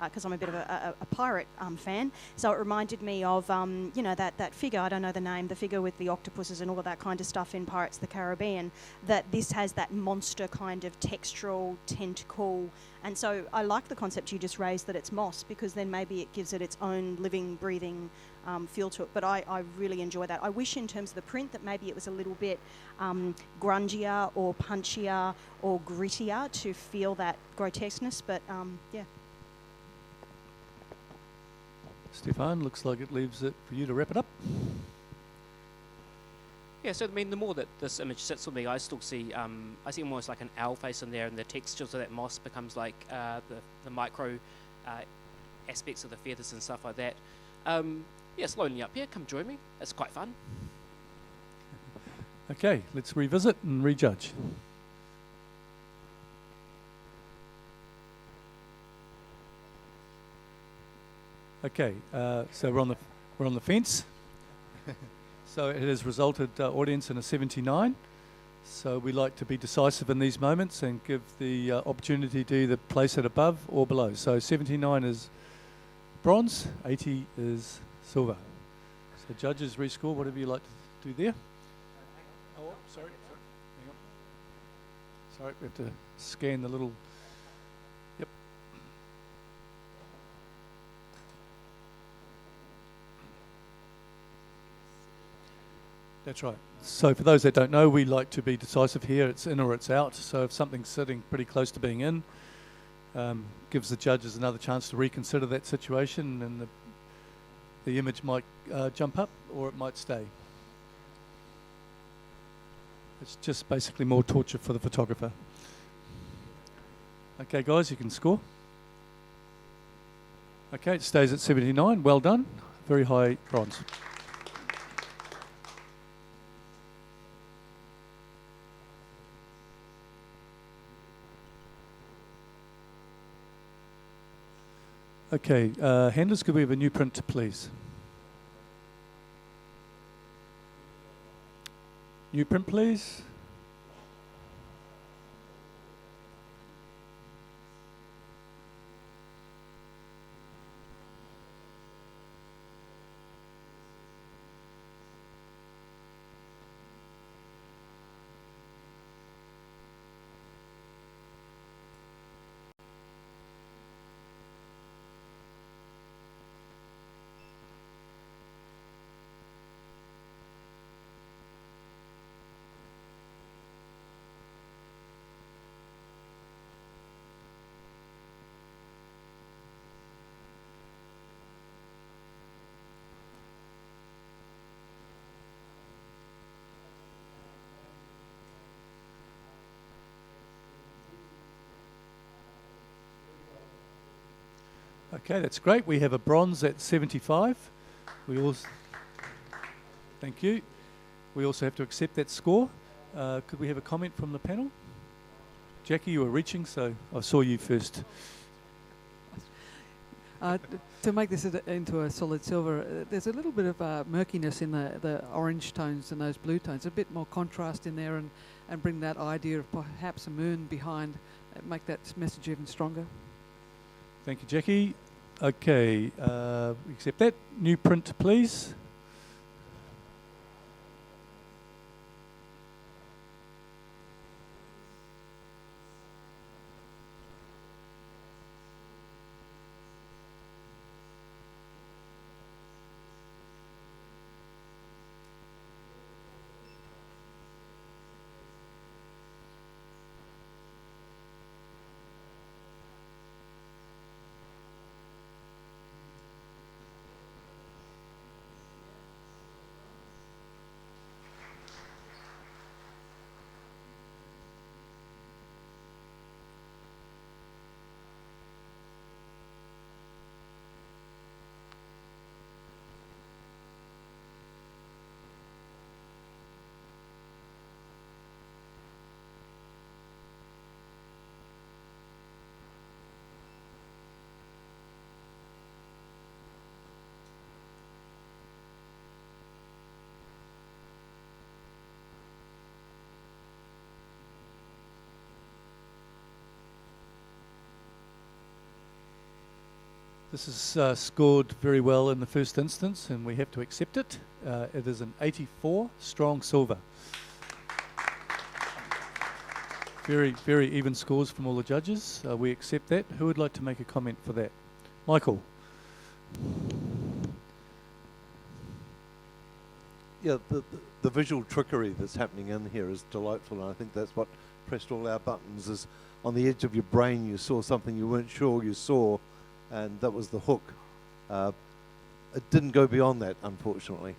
because I'm a bit of a pirate fan, so it reminded me of, that figure, I don't know the name, the figure with the octopuses and all of that kind of stuff in Pirates of the Caribbean, that this has that monster kind of textural, tentacle. And so I like the concept you just raised, that it's moss, because then maybe it gives it its own living, breathing feel to it. But I really enjoy that. I wish in terms of the print that maybe it was a little bit grungier or punchier or grittier to feel that grotesqueness, but yeah. Stefan, looks like it leaves it for you to wrap it up. Yeah, so I mean, the more that this image sits with me, I still see, I see almost like an owl face in there, and the textures of that moss becomes like the micro aspects of the feathers and stuff like that. Yeah, slowly up here, come join me. It's quite fun. Okay, let's revisit and rejudge. Okay, so we're on the fence. So it has resulted, audience, in a 79. So we like to be decisive in these moments and give the opportunity to either place it above or below. So 79 is bronze, 80 is silver. So judges rescore, whatever you like to do there. Oh, sorry. Hang on. Sorry, we have to scan the little. Yep. That's right. So for those that don't know, we like to be decisive here. It's in or it's out. So if something's sitting pretty close to being in, gives the judges another chance to reconsider that situation, and the image might jump up or it might stay. It's just basically more torture for the photographer. Okay, guys, you can score. Okay, it stays at 79. Well done. Very high bronze. Okay, handlers, could we have a new print, please? New print, please. Okay, that's great. We have a bronze at 75. We also, thank you. We also have to accept that score. Could we have a comment from the panel? Jackie, you were reaching, so I saw you first. To make this into a solid silver, there's a little bit of murkiness in the orange tones and those blue tones, a bit more contrast in there, and bring that idea of perhaps a moon behind, make that message even stronger. Thank you, Jackie. Okay, accept that. New print, please. This is scored very well in the first instance, and we have to accept it. It is an 84 strong silver. Very, very even scores from all the judges. We accept that. Who would like to make a comment for that? Michael. Yeah, the visual trickery that's happening in here is delightful, and I think that's what pressed all our buttons. Is on the edge of your brain you saw something you weren't sure you saw, and that was the hook. It didn't go beyond that, unfortunately.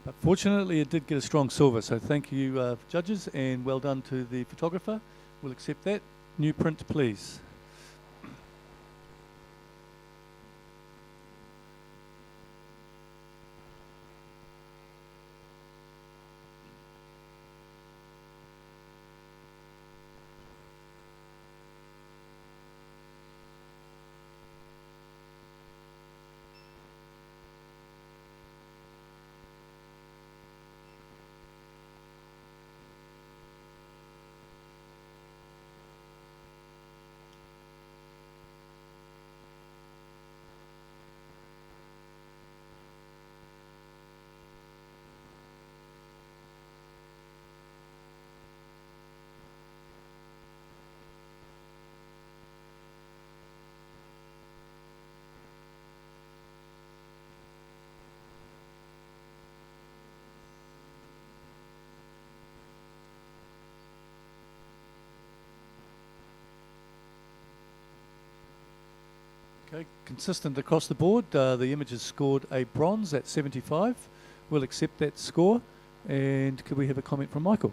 But fortunately, it did get a strong silver, so thank you, judges, and well done to the photographer. We'll accept that. New print, please. Okay, consistent across the board. The image has scored a bronze at 75. We'll accept that score. And could we have a comment from Michael?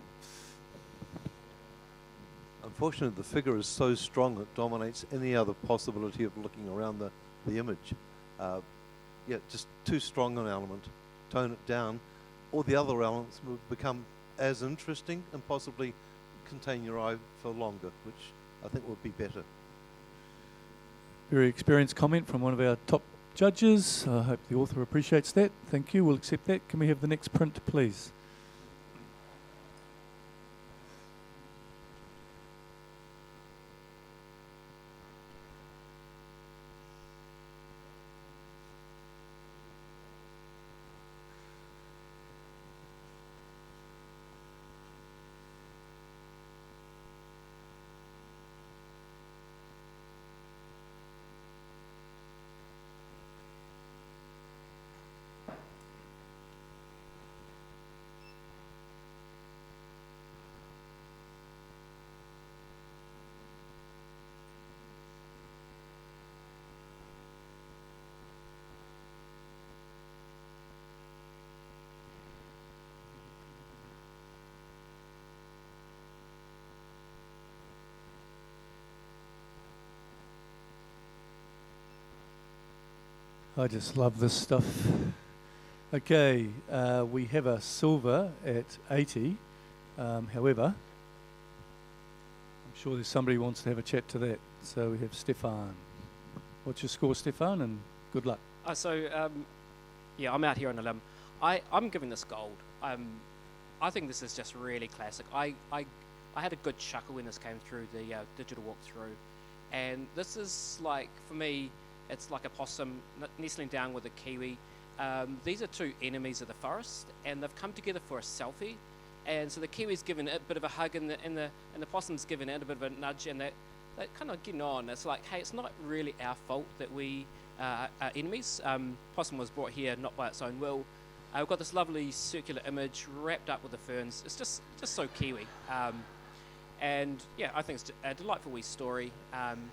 Unfortunately, the figure is so strong it dominates any other possibility of looking around the image. Yeah, just too strong an element. Tone it down. All the other elements will become as interesting and possibly contain your eye for longer, which I think would be better. Very experienced comment from one of our top judges. I hope the author appreciates that. Thank you. We'll accept that. Can we have the next print, please? I just love this stuff. Okay, we have a silver at 80. However, I'm sure there's somebody who wants to have a chat to that. So we have Stefan. What's your score, Stefan? And good luck. Yeah, I'm out here on a limb. I'm giving this gold. I think this is just really classic. I had a good chuckle when this came through the digital walkthrough, and this is like, for me, it's like a possum nestling down with a kiwi. These are two enemies of the forest, and they've come together for a selfie. And so the kiwi's given it a bit of a hug, and the possum's given it a bit of a nudge, and they're kind of getting on. It's like, hey, it's not really our fault that we are enemies. Possum was brought here not by its own will. We've got this lovely circular image wrapped up with the ferns. It's just so Kiwi. And yeah, I think it's a delightful wee story,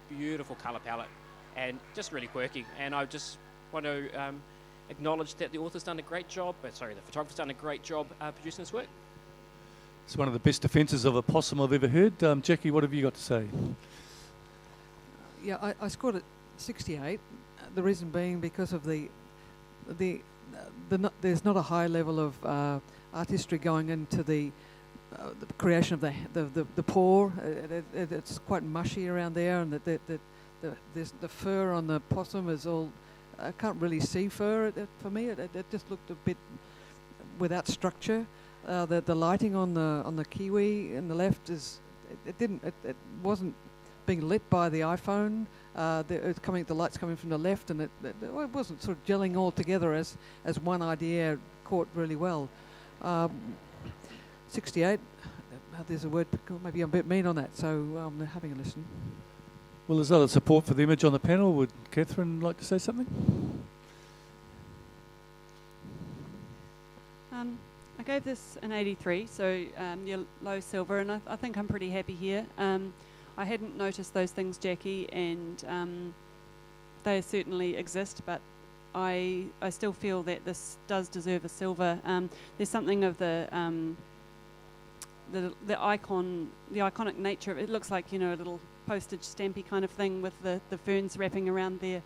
beautiful colour palette, and just really quirky. And I just want to acknowledge that the author's done a great job, the photographer's done a great job producing this work. It's one of the best defences of a possum I've ever heard. Jackie, what have you got to say? Yeah, I scored at 68. The reason being because of there's not a high level of artistry going into the creation of the paw. It's quite mushy around there, and the fur on the possum is all. I can't really see fur. For me, it just looked a bit without structure. The lighting on the kiwi in the left it wasn't being lit by the iPhone. The lights coming from the left, and it wasn't sort of gelling all together as one idea caught really well. 68. There's a word. Maybe I'm a bit mean on that, so I'm having a listen. Well, there's other support for the image on the panel. Would Catherine like to say something? I gave this an 83, so low silver, and I think I'm pretty happy here. I hadn't noticed those things, Jackie, and they certainly exist, but I still feel that this does deserve a silver. There's something of the iconic nature of it. It looks like, a little postage stampy kind of thing with the ferns wrapping around there.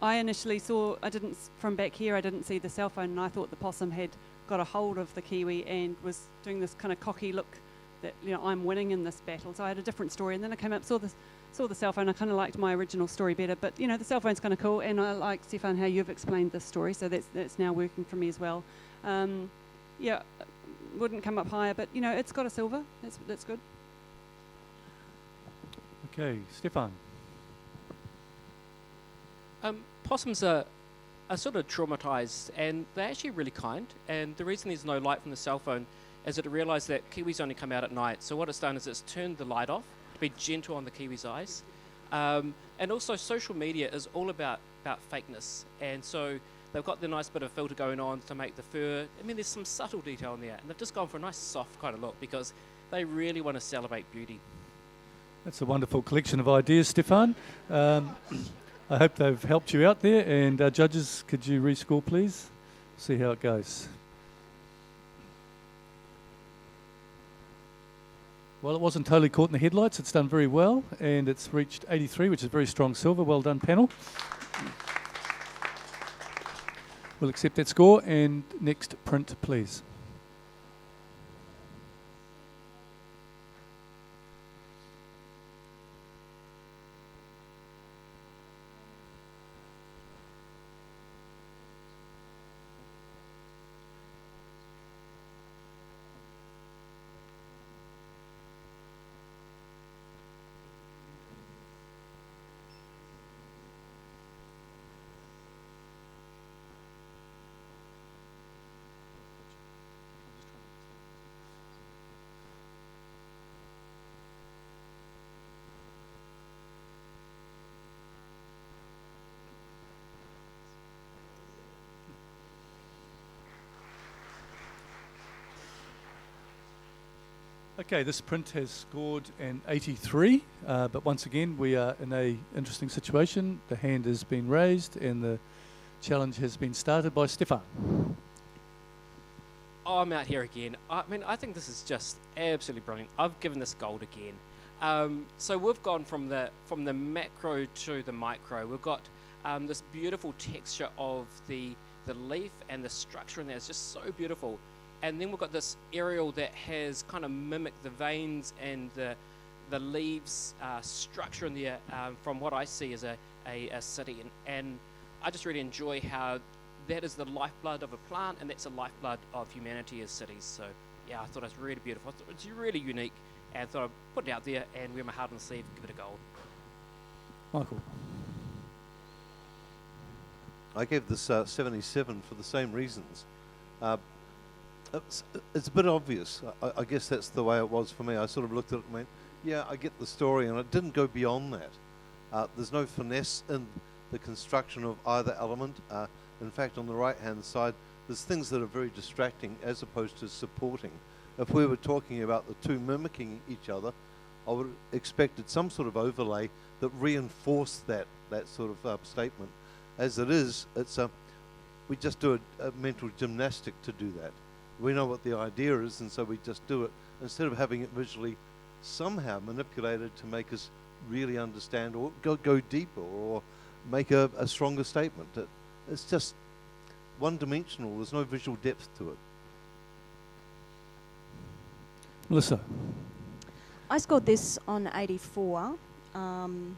I initially from back here, I didn't see the cell phone, and I thought the possum had got a hold of the kiwi and was doing this kind of cocky look that, I'm winning in this battle. So I had a different story, and then I came up, saw the cell phone. I kind of liked my original story better, but the cell phone's kind of cool, and I like, Stefan, how you've explained this story, so that's now working for me as well. Wouldn't come up higher, but it's got a silver. That's good. Okay, Stefan. Possums are sort of traumatised, and they're actually really kind. And the reason there's no light from the cell phone is that it realised that kiwis only come out at night. So what it's done is it's turned the light off to be gentle on the kiwi's eyes. And also social media is all about fakeness. And so they've got the nice bit of filter going on to make the fur. I mean, there's some subtle detail in there. And they've just gone for a nice soft kind of look because they really want to celebrate beauty. That's a wonderful collection of ideas, Stefan. I hope they've helped you out there. And judges, could you rescore, please? See how it goes. Well, it wasn't totally caught in the headlights. It's done very well, and it's reached 83, which is very strong silver. Well done, panel. We'll accept that score. And next print, please. Okay, this print has scored an 83, but once again we are in an interesting situation. The hand has been raised and the challenge has been started by Stefan. Oh, I'm out here again. I mean, I think this is just absolutely brilliant. I've given this gold again. So we've gone from the macro to the micro. We've got this beautiful texture of the leaf and the structure in there is just so beautiful. And then we've got this aerial that has kind of mimicked the veins and the leaves structure in there from what I see as a city. And I just really enjoy how that is the lifeblood of a plant, and that's the lifeblood of humanity as cities. So yeah, I thought it was really beautiful. I thought it was really unique, and I thought I'd put it out there and wear my heart on the sleeve, give it a gold. Michael. I gave this 77 for the same reasons. It's a bit obvious. I guess that's the way it was for me. I sort of looked at it and went, yeah, I get the story, and it didn't go beyond that. There's no finesse in the construction of either element. In fact, on the right-hand side, there's things that are very distracting as opposed to supporting. If we were talking about the two mimicking each other, I would have expected some sort of overlay that reinforced that sort of statement. As it is, it's we just do a mental gymnastic to do that. We know what the idea is, and so we just do it instead of having it visually somehow manipulated to make us really understand or go deeper or make a stronger statement. It's just one-dimensional. There's no visual depth to it. Melissa. I scored this on 84, and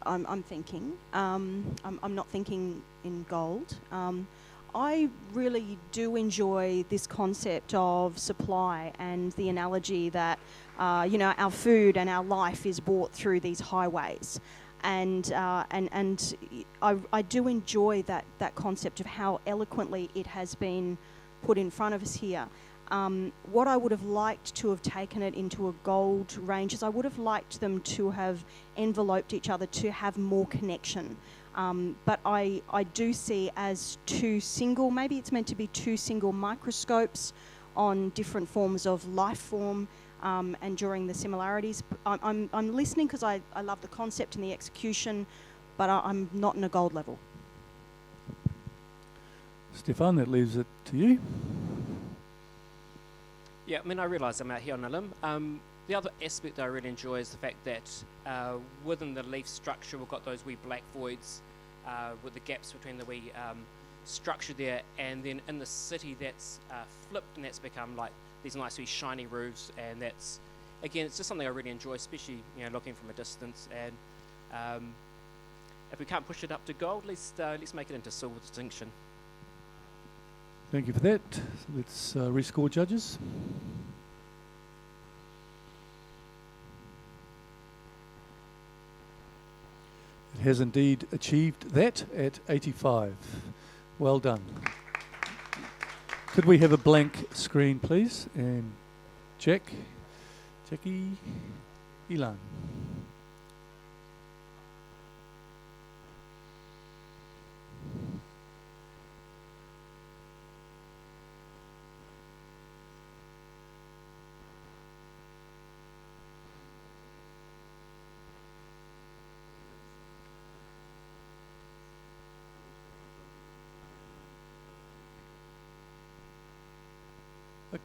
I'm thinking, I'm not thinking in gold. I really do enjoy this concept of supply and the analogy that, our food and our life is bought through these highways. And I do enjoy that concept of how eloquently it has been put in front of us here. What I would have liked to have taken it into a gold range is I would have liked them to have enveloped each other to have more connection. But I do see as maybe it's meant to be two single microscopes on different forms of life form and drawing the similarities. I'm listening because I love the concept and the execution, but I'm not in a gold level. Stefan, that leaves it to you. Yeah, I mean, I realise I'm out here on a limb. The other aspect that I really enjoy is the fact that within the leaf structure, we've got those wee black voids with the gaps between the wee structure there, and then in the city that's flipped and that's become like these nice wee shiny roofs, and that's, again, it's just something I really enjoy, especially looking from a distance. And if we can't push it up to gold, let's make it into silver distinction. Thank you for that. So let's rescore judges. It has indeed achieved that at 85. Well done. Could we have a blank screen, please? And Jackie, Ilan.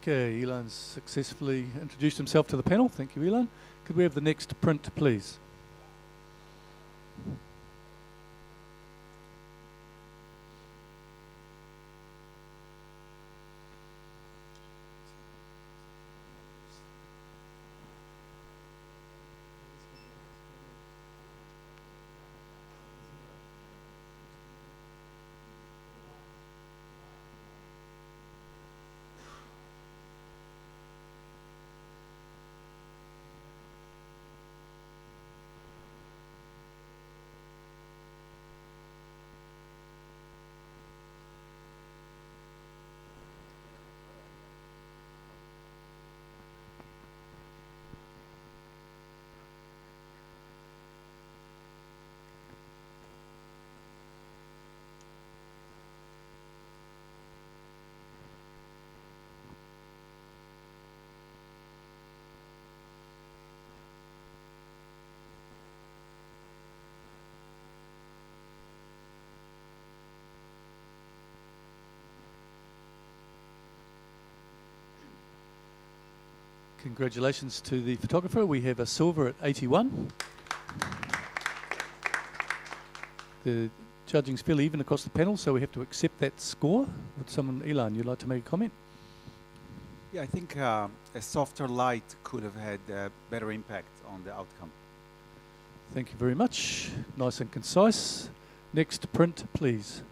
Okay, Elan's successfully introduced himself to the panel. Thank you, Elan. Could we have the next print, please? Congratulations to the photographer. We have a silver at 81. The judging's fairly even across the panel, so we have to accept that score. Would someone, Elan, you'd like to make a comment? Yeah, I think a softer light could have had a better impact on the outcome. Thank you very much. Nice and concise. Next print, please.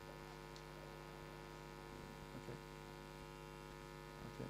Okay. Okay.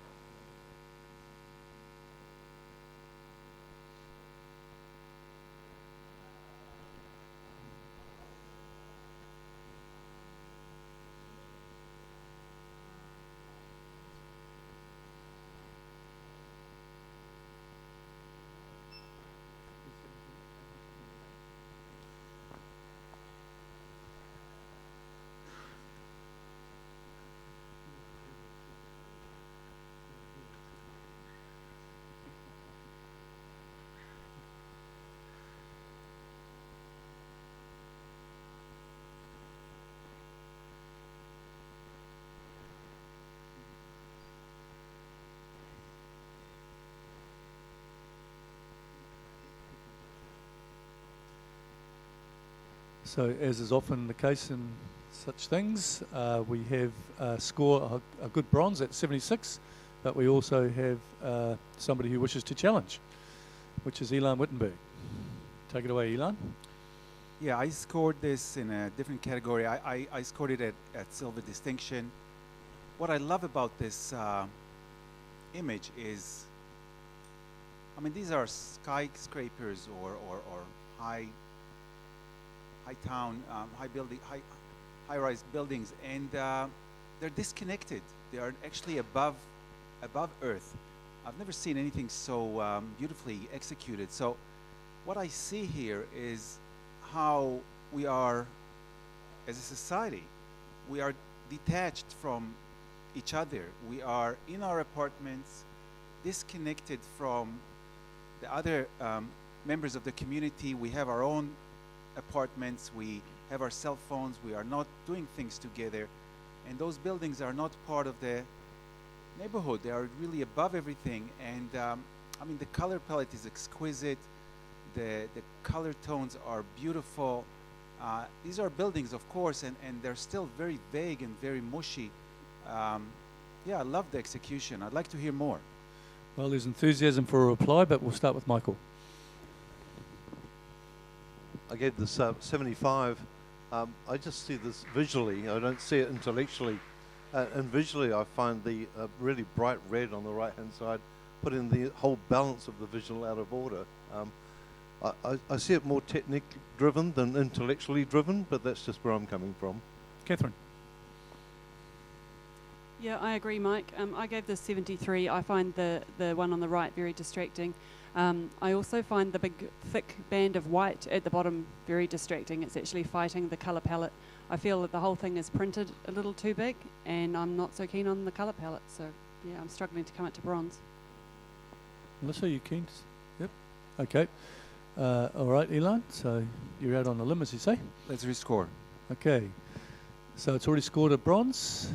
So, as is often the case in such things, we have a good bronze at 76, but we also have somebody who wishes to challenge, which is Elan Wittenberg. Take it away, Elan. Yeah, I scored this in a different category. I scored it at silver distinction. What I love about this image is, I mean, these are skyscrapers or high town, high-rise buildings, and they're disconnected. They are actually above Earth. I've never seen anything so beautifully executed. So what I see here is how we are, as a society, we are detached from each other. We are in our apartments, disconnected from the other members of the community. We have our own apartments, we have our cell phones, we are not doing things together, and those buildings are not part of the neighborhood. They are really above everything, and I mean, the color palette is exquisite, the color tones are beautiful. These are buildings, of course, and they're still very vague and very mushy. Yeah, I love the execution. I'd like to hear more. Well, there's enthusiasm for a reply, but we'll start with Michael. I gave this 75. I just see this visually. I don't see it intellectually. And visually, I find the really bright red on the right-hand side, putting the whole balance of the visual out of order. I see it more technically driven than intellectually driven, but that's just where I'm coming from. Catherine. Yeah, I agree, Mike. I gave this 73. I find the one on the right very distracting. I also find the big thick band of white at the bottom very distracting. It's actually fighting the colour palette. I feel that the whole thing is printed a little too big, and I'm not so keen on the colour palette. So yeah, I'm struggling to come up to bronze. Melissa, you keen? Yep. Okay. All right, Elan. So you're out on the limb, as you say. Let's rescore. Okay. So it's already scored a bronze.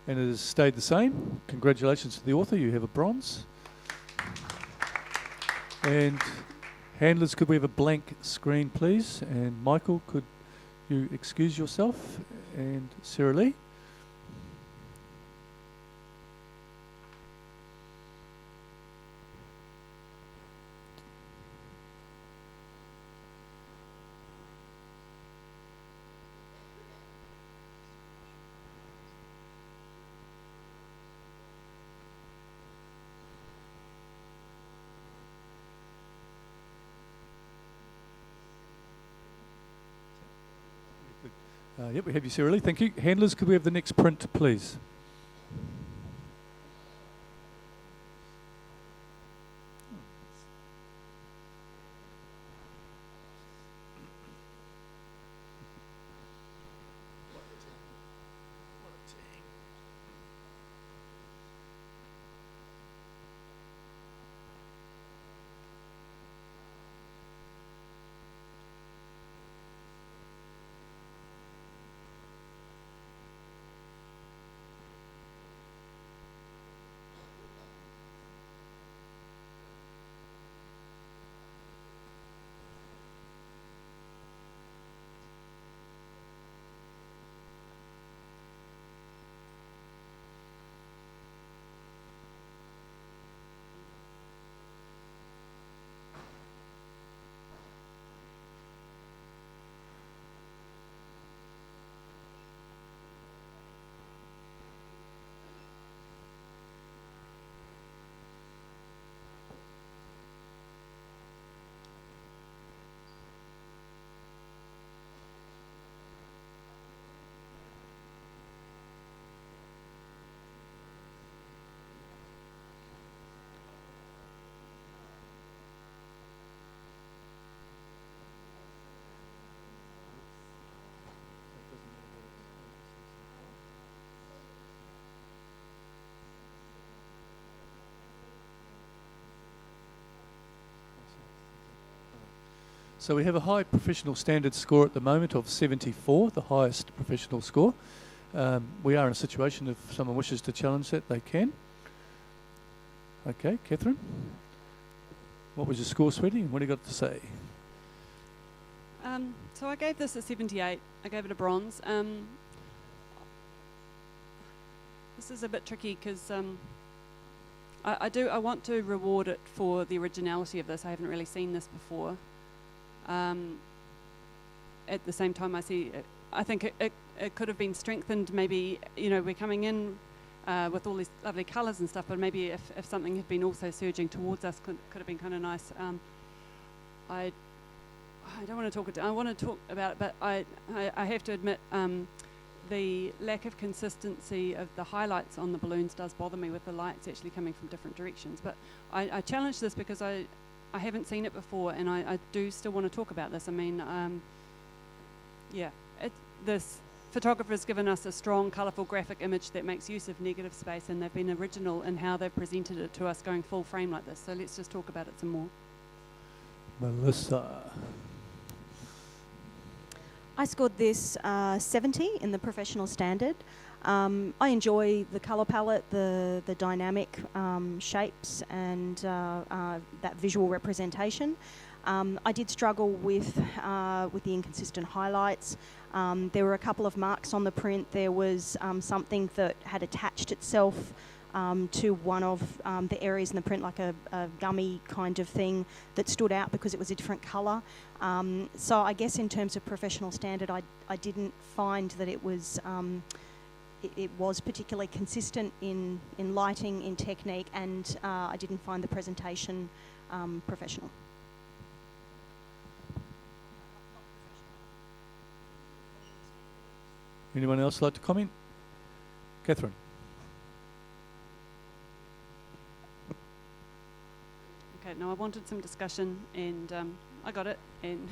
And it has stayed the same. Congratulations to the author, you have a bronze. And handlers, could we have a blank screen, please? And Michael, could you excuse yourself? And Sarah Lee. Yep, we have you, Sarah Lee. Thank you. Handlers, could we have the next print, please? So we have a high professional standard score at the moment of 74, the highest professional score. We are in a situation if someone wishes to challenge that, they can. Okay, Catherine, what was your score, sweetie, and what do you got to say? So I gave this a 78. I gave it a bronze. This is a bit tricky because I want to reward it for the originality of this. I haven't really seen this before. At the same time, I think it could have been strengthened. Maybe, you know, we're coming in with all these lovely colours and stuff, but maybe if something had been also surging towards us, could have been kind of nice. I don't want to talk it down. I want to talk about it, but I have to admit the lack of consistency of the highlights on the balloons does bother me, with the lights actually coming from different directions. But I challenge this because I haven't seen it before, and I do still want to talk about this. I mean, this photographer's given us a strong, colourful graphic image that makes use of negative space, and they've been original in how they've presented it to us going full frame like this. So let's just talk about it some more. Melissa. I scored this 70 in the professional standard. I enjoy the colour palette, the dynamic shapes, and that visual representation. I did struggle with the inconsistent highlights. There were a couple of marks on the print. There was something that had attached itself to one of the areas in the print, like a gummy kind of thing that stood out because it was a different colour. So I guess in terms of professional standard, I didn't find that it was particularly consistent in lighting, in technique, and I didn't find the presentation professional. Anyone else like to comment? Catherine. Okay, no, I wanted some discussion, and I got it, and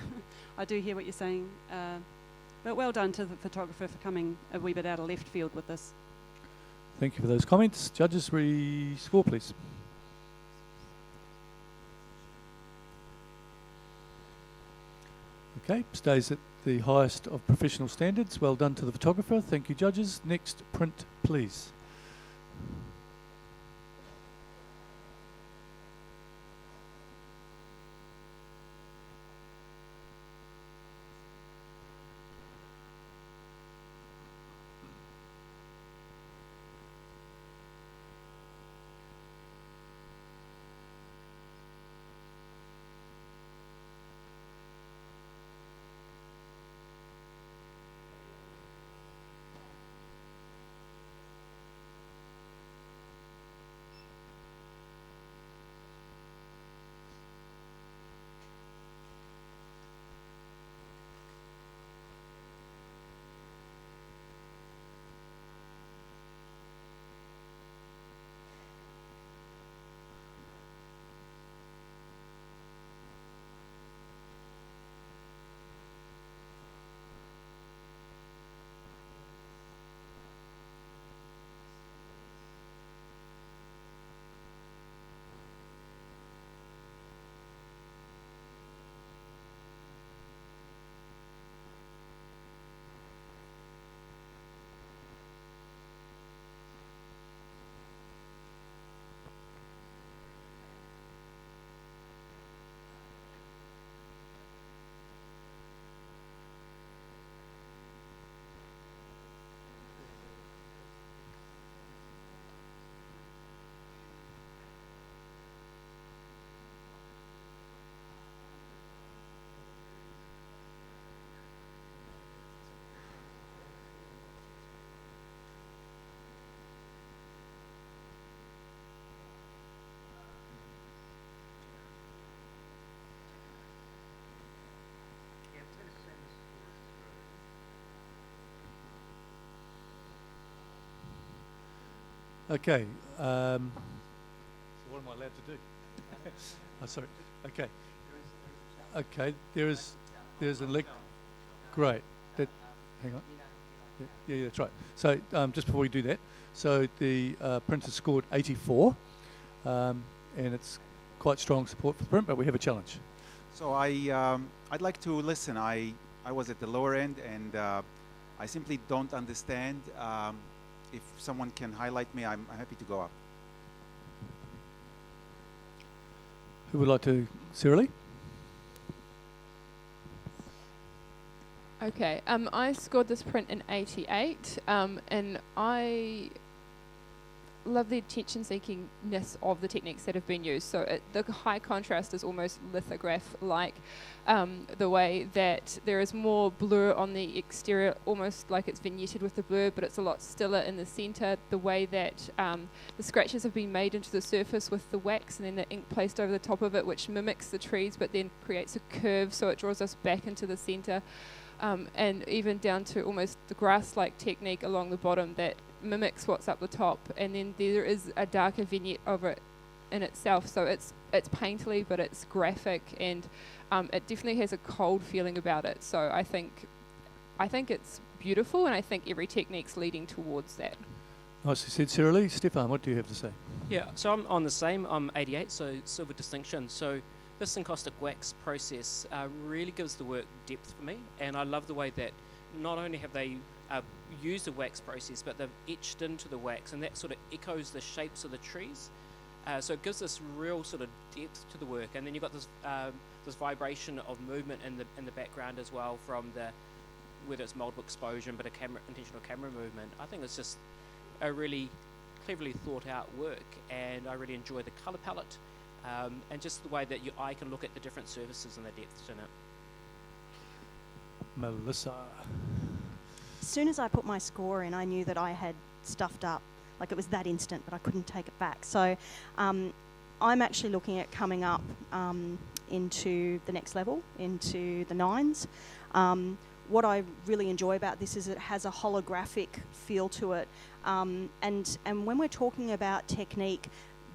I do hear what you're saying. But well done to the photographer for coming a wee bit out of left field with this. Thank you for those comments. Judges, score, please. Okay, stays at the highest of professional standards. Well done to the photographer. Thank you, judges. Next print, please. Okay. So what am I allowed to do? Oh, sorry. Okay. Okay. There's a great. Hang on. Yeah, that's right. So just before we do that, so the print has scored 84, and it's quite strong support for the print, but we have a challenge. So I'd like to listen. I was at the lower end, and I simply don't understand. If someone can highlight me, I'm happy to go up. Who would like to? Sarah Lee? Okay, I scored this print in 88, and I love the attention-seekingness of the techniques that have been used. So the high contrast is almost lithograph-like, the way that there is more blur on the exterior, almost like it's vignetted with the blur, but it's a lot stiller in the centre. The way that the scratches have been made into the surface with the wax and then the ink placed over the top of it, which mimics the trees, but then creates a curve, so it draws us back into the centre. And even down to almost the grass-like technique along the bottom that mimics what's up the top, and then there is a darker vignette over it in itself. So it's painterly, but it's graphic, and it definitely has a cold feeling about it. So I think it's beautiful, and I think every technique's leading towards that. Nicely said, Sarah Lee. Stefan, what do you have to say? Yeah, so I'm on the same. I'm 88, so silver distinction. So this encaustic wax process really gives the work depth for me, and I love the way that not only have they used the wax process, but they've etched into the wax, and that sort of echoes the shapes of the trees. So it gives this real sort of depth to the work, and then you've got this this vibration of movement in the background as well, from whether it's multiple exposure, but intentional camera movement. I think it's just a really cleverly thought out work, and I really enjoy the colour palette. And just the way that your eye can look at the different surfaces and the depths in it. Melissa. As soon as I put my score in, I knew that I had stuffed up. Like, it was that instant, but I couldn't take it back. So I'm actually looking at coming up into the next level, into the 9s. What I really enjoy about this is it has a holographic feel to it. And when we're talking about technique,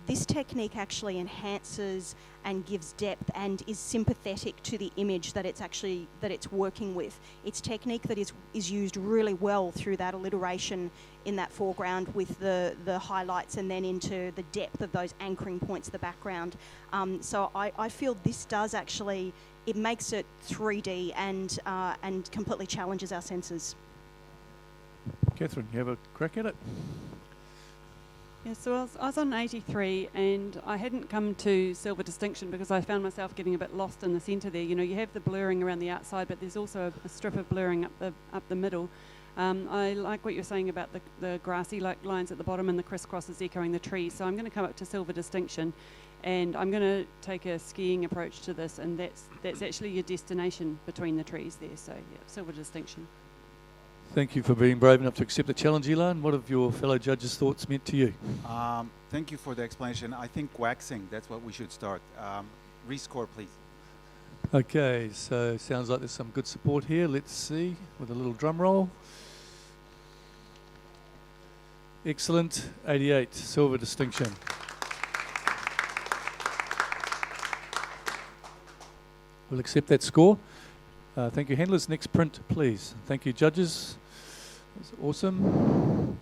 this technique actually enhances and gives depth and is sympathetic to the image that it's working with. It's technique that is used really well through that alliteration in that foreground with the highlights, and then into the depth of those anchoring points, the background. So I feel this does actually, it makes it 3D and completely challenges our senses. Catherine, you have a crack at it? Yeah, so I was on 83, and I hadn't come to silver distinction because I found myself getting a bit lost in the centre there. You know, you have the blurring around the outside, but there's also a strip of blurring up the middle. I like what you're saying about the grassy-like lines at the bottom and the crisscrosses echoing the trees. So I'm going to come up to silver distinction, and I'm going to take a skiing approach to this, and that's actually your destination between the trees there. So yeah, silver distinction. Thank you for being brave enough to accept the challenge, Ilan. What have your fellow judges' thoughts meant to you? Thank you for the explanation. I think waxing, that's what we should start. Rescore, please. Okay, so sounds like there's some good support here. Let's see, with a little drum roll. Excellent, 88, silver distinction. We'll accept that score. Thank you, handlers. Next print, please. Thank you, judges. That's awesome.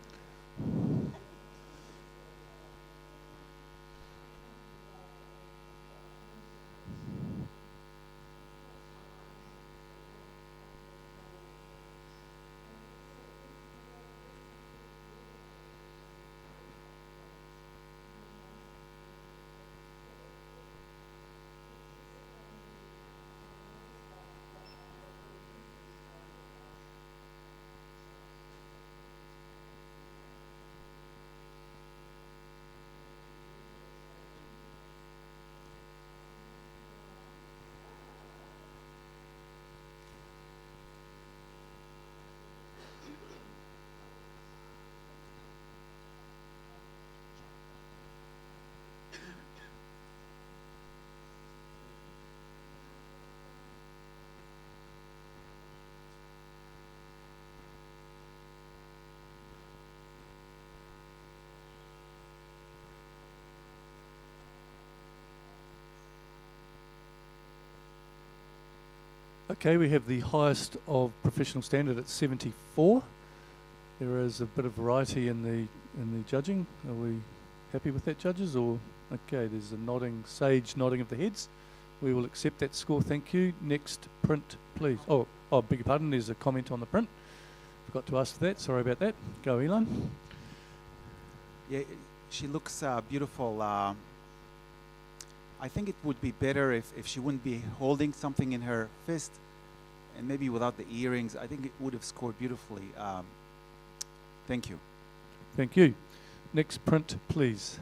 Okay, we have the highest of professional standard at 74. There is a bit of variety in the judging. Are we happy with that, judges? Or okay, there's a sage nodding of the heads. We will accept that score, thank you. Next print, please. Oh, beg your pardon, there's a comment on the print. Forgot to ask for that, sorry about that. Go, Elon. Yeah, she looks beautiful. I think it would be better if she wouldn't be holding something in her fist, and maybe without the earrings. I think it would have scored beautifully. Thank you. Thank you. Next print, please.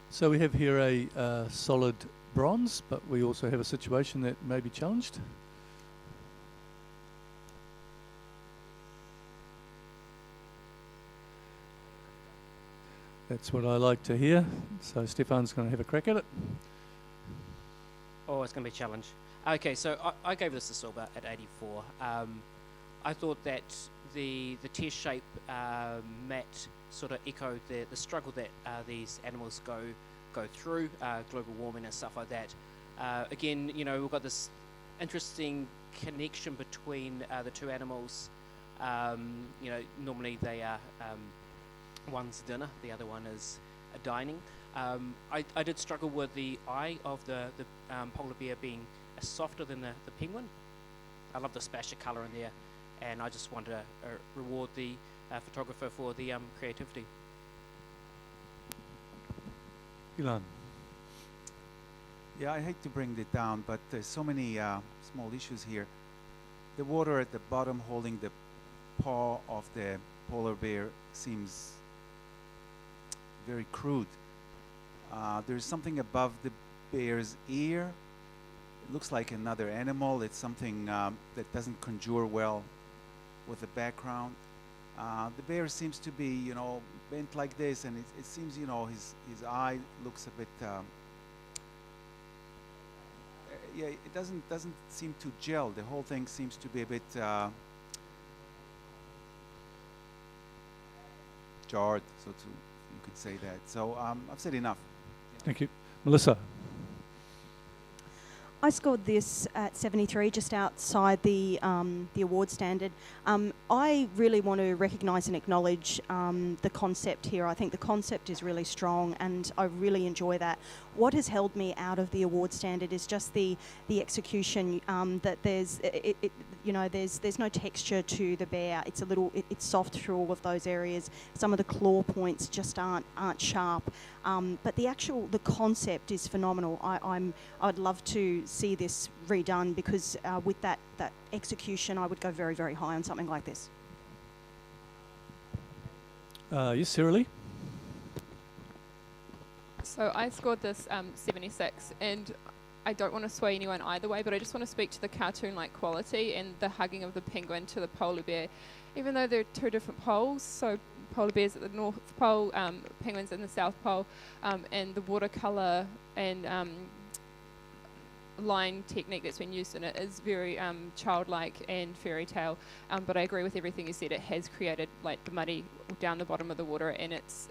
So we have here a solid bronze, but we also have a situation that may be challenged. That's what I like to hear. So Stefan's going to have a crack at it. Oh, it's going to be a challenge. Okay, so I gave this a silver at 84. I thought that the tear shape matte sort of echoed the struggle that these animals go through, global warming and stuff like that. Again, you know, we've got this interesting connection between the two animals. You know, normally they are one's dinner, the other one is a dining. I did struggle with the eye of the polar bear being softer than the penguin. I love the splash of colour in there, and I just want to reward the photographer for the creativity. Ilan. Yeah, I hate to bring it down, but there's so many small issues here. The water at the bottom holding the paw of the polar bear seems very crude. There's something above the bear's ear. It looks like another animal. It's something that doesn't conjure well with the background. The bear seems to be, you know, bent like this, and it seems, you know, his eye looks a bit. Yeah, it doesn't seem to gel. The whole thing seems to be a bit jarred, so you could say that. So I've said enough. Thank you. Melissa. I scored this at 73, just outside the award standard. I really want to recognise and acknowledge the concept here. I think the concept is really strong, and I really enjoy that. What has held me out of the award standard is just the execution. That there's there's no texture to the bear. It's it's soft through all of those areas. Some of the claw points just aren't sharp. But the concept is phenomenal. I'd love to see this redone, because with that execution, I would go very, very high on something like this. Yes, Sarah Lee. So I scored this 76, and I don't want to sway anyone either way, but I just want to speak to the cartoon-like quality and the hugging of the penguin to the polar bear. Even though they're two different poles, so polar bears at the North Pole, penguins in the South Pole, and the watercolour and line technique that's been used in it is very childlike and fairy tale. But I agree with everything you said. It has created like the muddy down the bottom of the water, and it's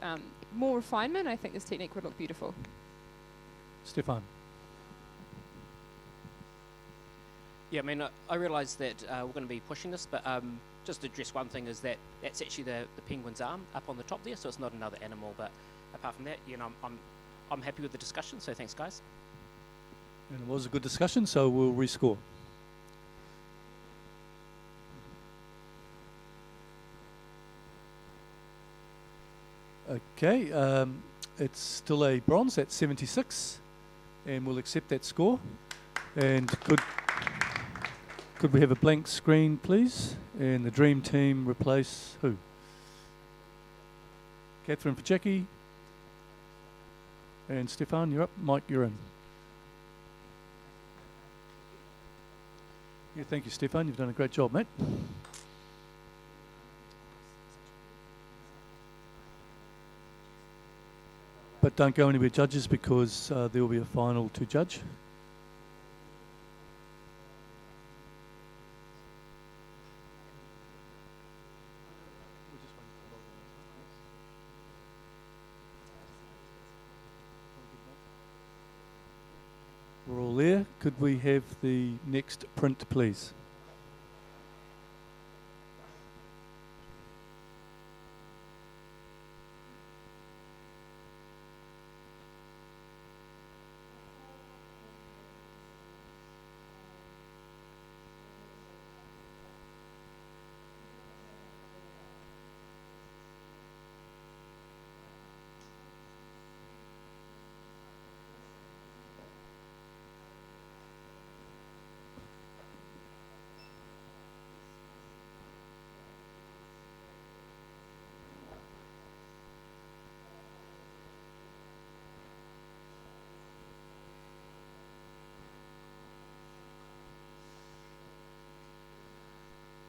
more refinement. I think this technique would look beautiful. Stefan. Yeah, I mean, I realise that we're going to be pushing this, but just to address one thing is that that's actually the penguin's arm up on the top there, so it's not another animal. But apart from that, you know, I'm happy with the discussion. So thanks, guys. And it was a good discussion, so we'll rescore. Okay, it's still a bronze at 76, and we'll accept that score. And could we have a blank screen, please? And the dream team replace who? Catherine for Jackie. And Stefan, you're up. Mike, you're in. Yeah, thank you, Stefan. You've done a great job, mate. But don't go anywhere, judges, because there will be a final to judge. We're all there. Could we have the next print, please?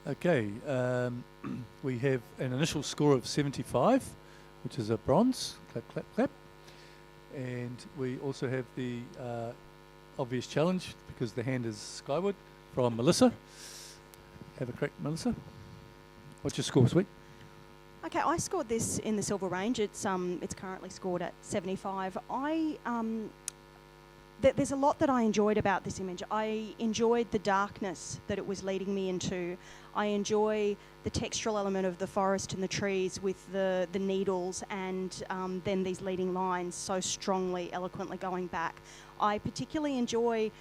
Okay, we have an initial score of 75, which is a bronze. Clap, clap, clap. And we also have the obvious challenge, because the hand is skyward, from Melissa. Have a crack, Melissa. What's your score, sweet? Okay, I scored this in the silver range. It's currently scored at 75. There's a lot that I enjoyed about this image. I enjoyed the darkness that it was leading me into. I enjoy the textural element of the forest and the trees with the needles and then these leading lines so strongly, eloquently going back. I particularly enjoy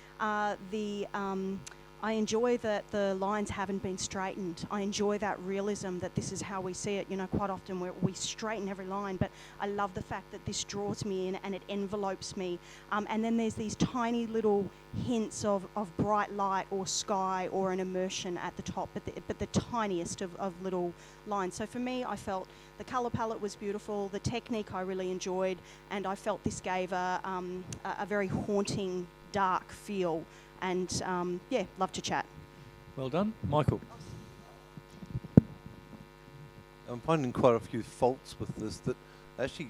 I enjoy that the lines haven't been straightened. I enjoy that realism that this is how we see it. You know, quite often we straighten every line, but I love the fact that this draws me in and it envelopes me. And then there's these tiny little hints of bright light or sky or an immersion at the top, but the tiniest of little lines. So for me, I felt the colour palette was beautiful, the technique I really enjoyed, and I felt this gave a very haunting, dark feel. And yeah, love to chat. Well done. Michael. I'm finding quite a few faults with this that actually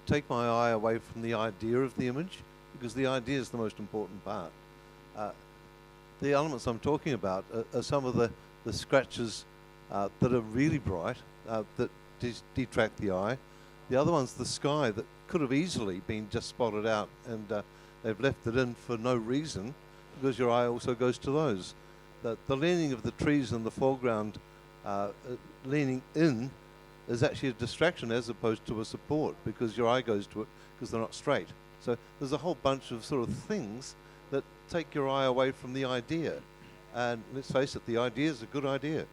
take my eye away from the idea of the image, because the idea is the most important part. The elements I'm talking about are some of the scratches that are really bright, that detract the eye. The other one's the sky that could have easily been just spotted out, and they've left it in for no reason, because your eye also goes to those. The leaning of the trees in the foreground, leaning in, is actually a distraction as opposed to a support, because your eye goes to it because they're not straight. So there's a whole bunch of sort of things that take your eye away from the idea. And let's face it, the idea is a good idea.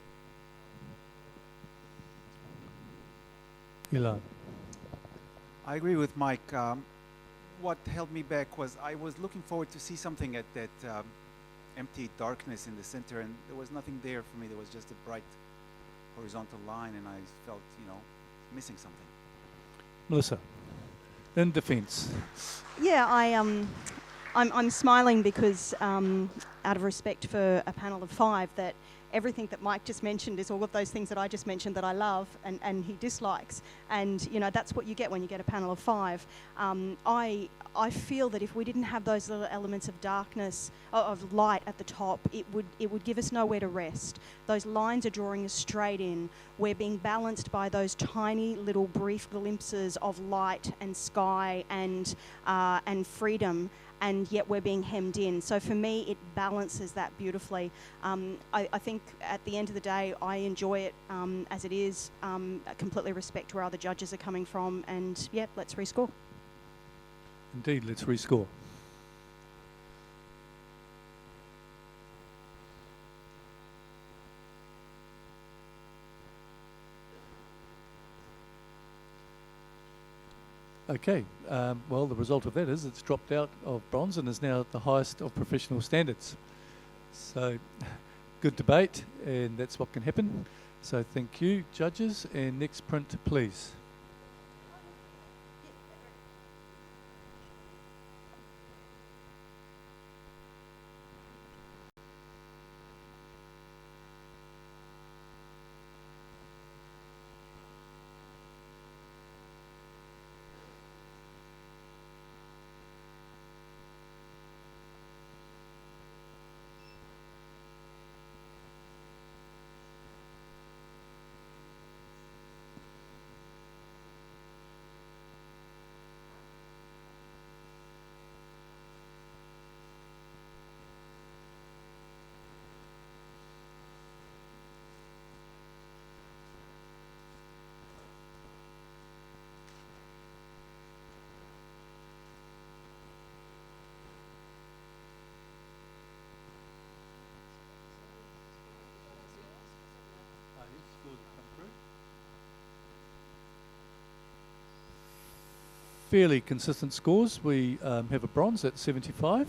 Ilan. I agree with Mike. What held me back was I was looking forward to see something at that empty darkness in the center, and there was nothing there for me. There was just a bright horizontal line, and I felt, missing something. Melissa, in defence. Yeah, I'm smiling because out of respect for a panel of 5, that everything that Mike just mentioned is all of those things that I just mentioned that I love and he dislikes. And, that's what you get when you get a panel of 5. I feel that if we didn't have those little elements of darkness, of light at the top, it would give us nowhere to rest. Those lines are drawing us straight in. We're being balanced by those tiny little brief glimpses of light and sky and freedom, and yet we're being hemmed in. So for me, it balances that beautifully. I think at the end of the day, I enjoy it as it is. I completely respect where other judges are coming from, and yeah, let's rescore. Indeed, let's rescore. Okay, well, the result of that is it's dropped out of bronze and is now at the highest of professional standards. So, good debate, and that's what can happen. So thank you, judges, and next print, please. Fairly consistent scores. We have a bronze at 75.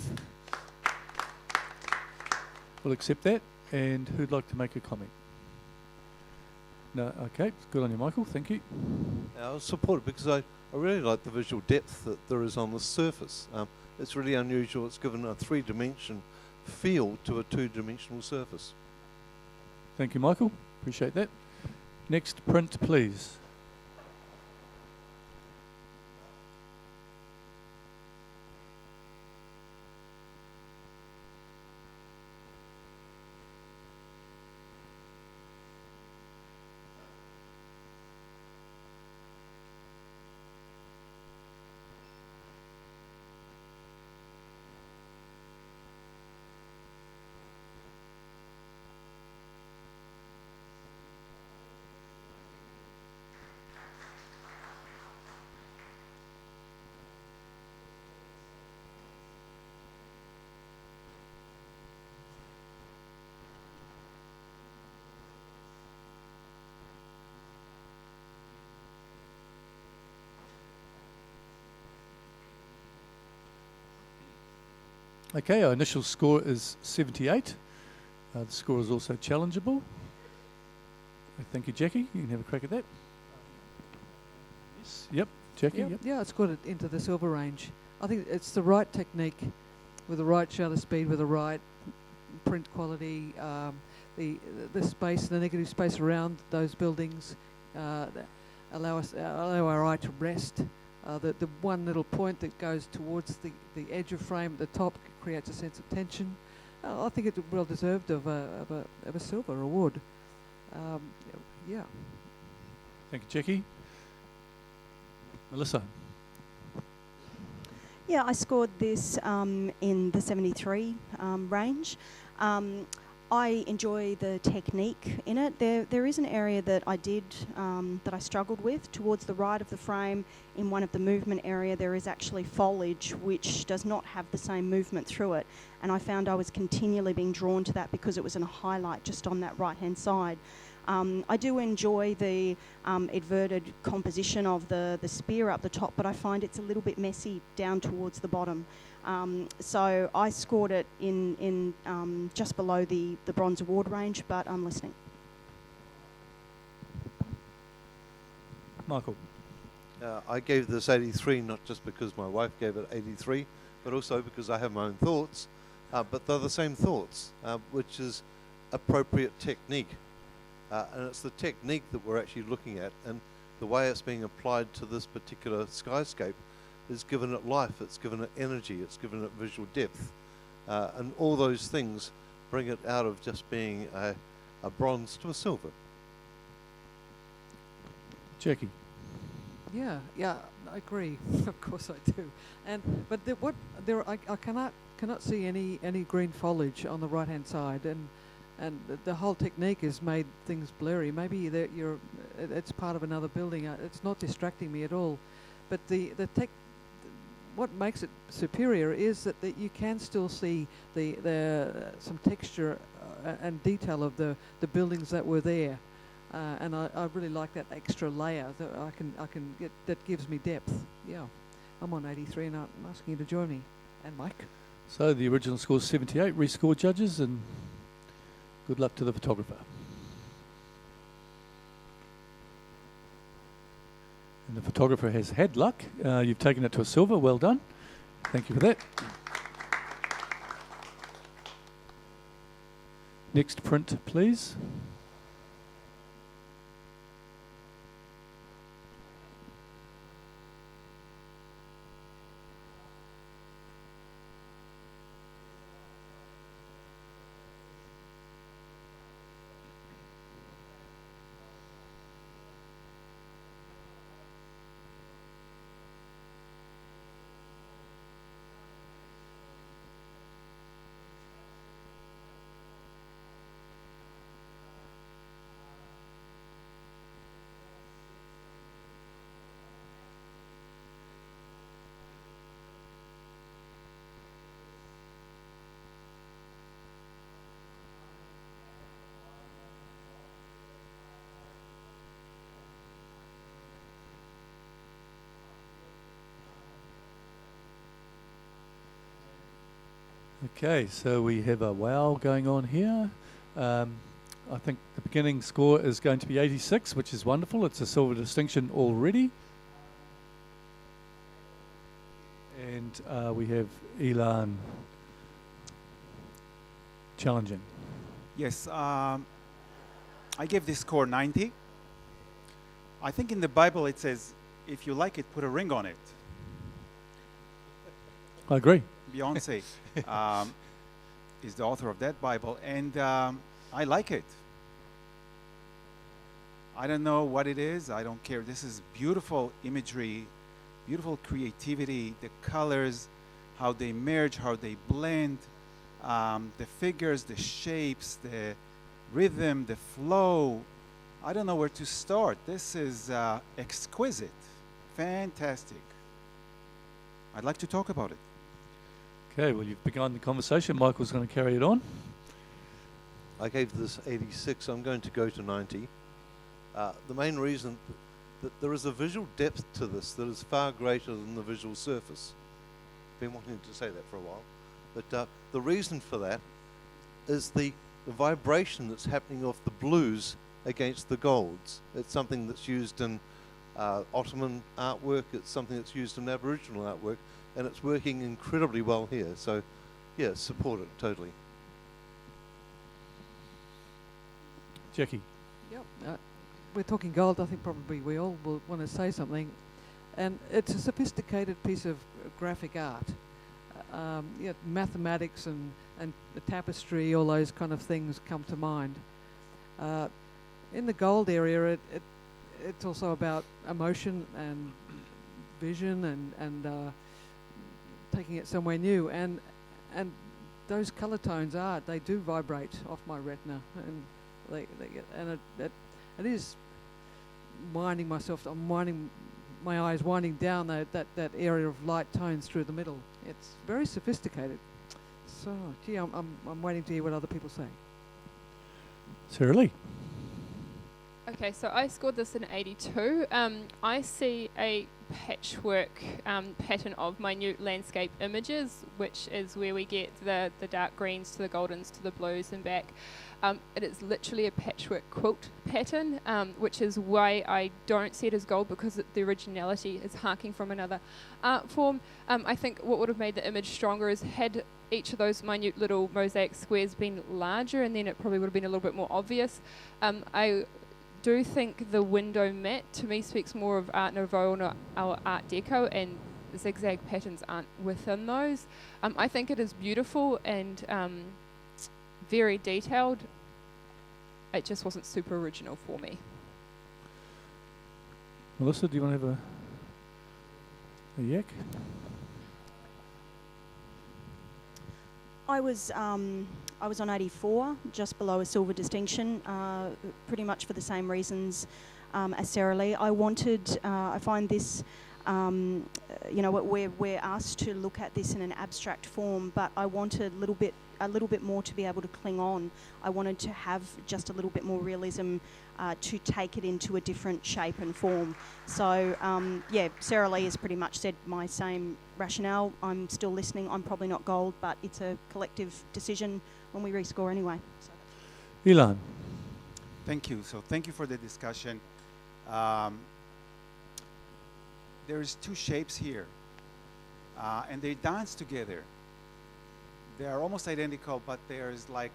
We'll accept that. And who'd like to make a comment? No, okay. Good on you, Michael. Thank you. I'll support it because I really like the visual depth that there is on the surface. It's really unusual. It's given a three-dimension feel to a two-dimensional surface. Thank you, Michael. Appreciate that. Next print, please. Okay, our initial score is 78. The score is also challengeable. Thank you, Jackie. You can have a crack at that. Yes. Yep, Jackie. Yep. Yeah, it's got it into the silver range. I think it's the right technique with the right shutter speed, with the right print quality, the space, the negative space around those buildings, allow our eye to rest. The one little point that goes towards the edge of frame at the top creates a sense of tension. I think it's well deserved of a silver award. Yeah. Thank you, Jackie. Melissa. Yeah, I scored this in the 73 range. I enjoy the technique in it. There is an area that I struggled with towards the right of the frame. In one of the movement area, there is actually foliage which does not have the same movement through it, and I found I was continually being drawn to that because it was in a highlight just on that right-hand side. I do enjoy the inverted composition of the spear up the top, but I find it's a little bit messy down towards the bottom. So I scored it in just below the bronze award range, but I'm listening. Michael. I gave this 83 not just because my wife gave it 83, but also because I have my own thoughts. But they're the same thoughts, which is appropriate technique. And it's the technique that we're actually looking at, and the way it's being applied to this particular skyscape is given it life, it's given it energy, it's given it visual depth. And all those things bring it out of just being a bronze to a silver. Jackie. Yeah, I agree. Of course I do. But I cannot see any green foliage on the right hand side, and the whole technique has made things blurry. Maybe it's part of another building. It's not distracting me at all. But what makes it superior is that you can still see some texture and detail of the buildings that were there. and I really like that extra layer that I can get that gives me depth. Yeah, I'm on 83, and I'm asking you to join me, and Mike. So the original score is 78. Rescore judges, and good luck to the photographer. And the photographer has had luck. You've taken it to a silver. Well done. Thank you for that. Next print, please. Okay, so we have a wow going on here. I think the beginning score is going to be 86, which is wonderful. It's a silver distinction already. And we have Elan challenging. Yes, I gave this score 90. I think in the Bible it says, if you like it, put a ring on it. I agree. Beyonce is the author of that Bible, and I like it. I don't know what it is. I don't care. This is beautiful imagery, beautiful creativity, the colors, how they merge, how they blend, the figures, the shapes, the rhythm, the flow. I don't know where to start. This is exquisite, fantastic. I'd like to talk about it. Okay, well, you've begun the conversation. Michael's going to carry it on. I gave this 86. I'm going to go to 90. The main reason that there is a visual depth to this that is far greater than the visual surface. Been wanting to say that for a while. But the reason for that is the vibration that's happening off the blues against the golds. It's something that's used in Ottoman artwork. It's something that's used in Aboriginal artwork. And it's working incredibly well here. So, yeah, support it totally. Jackie. Yep. We're talking gold. I think probably we all will want to say something. And it's a sophisticated piece of graphic art. Yeah, mathematics and the tapestry, all those kind of things come to mind. In the gold area, it's also about emotion and vision and taking it somewhere new, and those color tones they do vibrate off my retina, and it is winding myself. I'm winding my eyes, winding down that area of light tones through the middle. It's very sophisticated. So, gee, I'm waiting to hear what other people say. Sarah Lee. Okay, so I scored this in 82. I see a patchwork pattern of minute landscape images, which is where we get the dark greens to the goldens to the blues and back. It is literally a patchwork quilt pattern, which is why I don't see it as gold, because the originality is harking from another art form. I think what would have made the image stronger is had each of those minute little mosaic squares been larger, and then it probably would have been a little bit more obvious. I do think the window mat to me speaks more of Art Nouveau or Art Deco, and the zigzag patterns aren't within those. I think it is beautiful and very detailed. It just wasn't super original for me. Melissa, do you want to have a yak? I was on 84, just below a silver distinction, pretty much for the same reasons as Sarah Lee. I find this you know, we're asked to look at this in an abstract form, but I wanted a little bit more to be able to cling on. I wanted to have just a little bit more realism to take it into a different shape and form. So yeah, Sarah Lee has pretty much said my same rationale. I'm still listening. I'm probably not gold, but it's a collective decision when we rescore anyway. So. Ilan. Thank you. So thank you for the discussion. There's two shapes here, and they dance together. They are almost identical, but there's like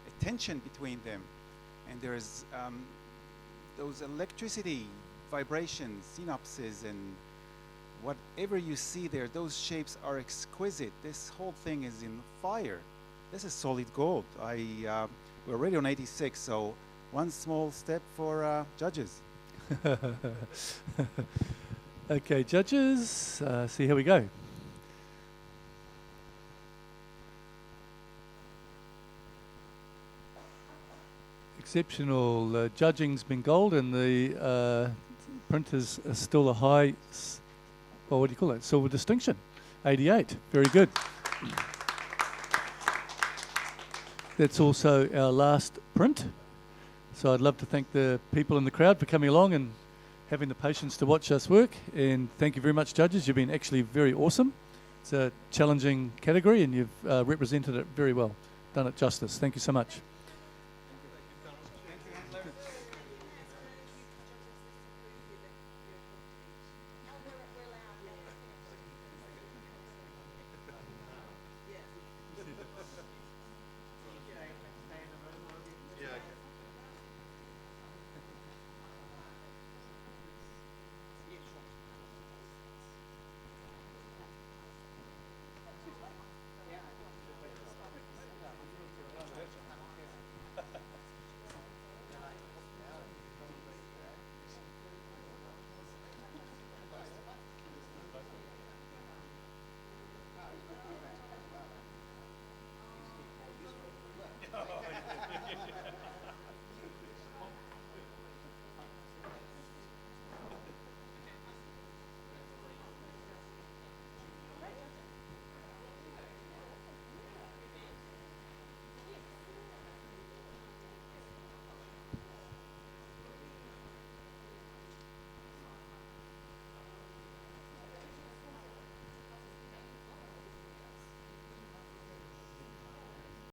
a tension between them, and there's those electricity, vibrations, synapses, and whatever you see there. Those shapes are exquisite. This whole thing is in fire. This is solid gold. We're already on 86, so one small step for judges. Okay, judges, see how we go. Exceptional. Judging's been gold, and the print is still a high, well, what do you call it? Silver distinction, 88. Very good. That's also our last print. So I'd love to thank the people in the crowd for coming along and having the patience to watch us work. And thank you very much, judges. You've been actually very awesome. It's a challenging category, and you've represented it very well. Done it justice. Thank you so much.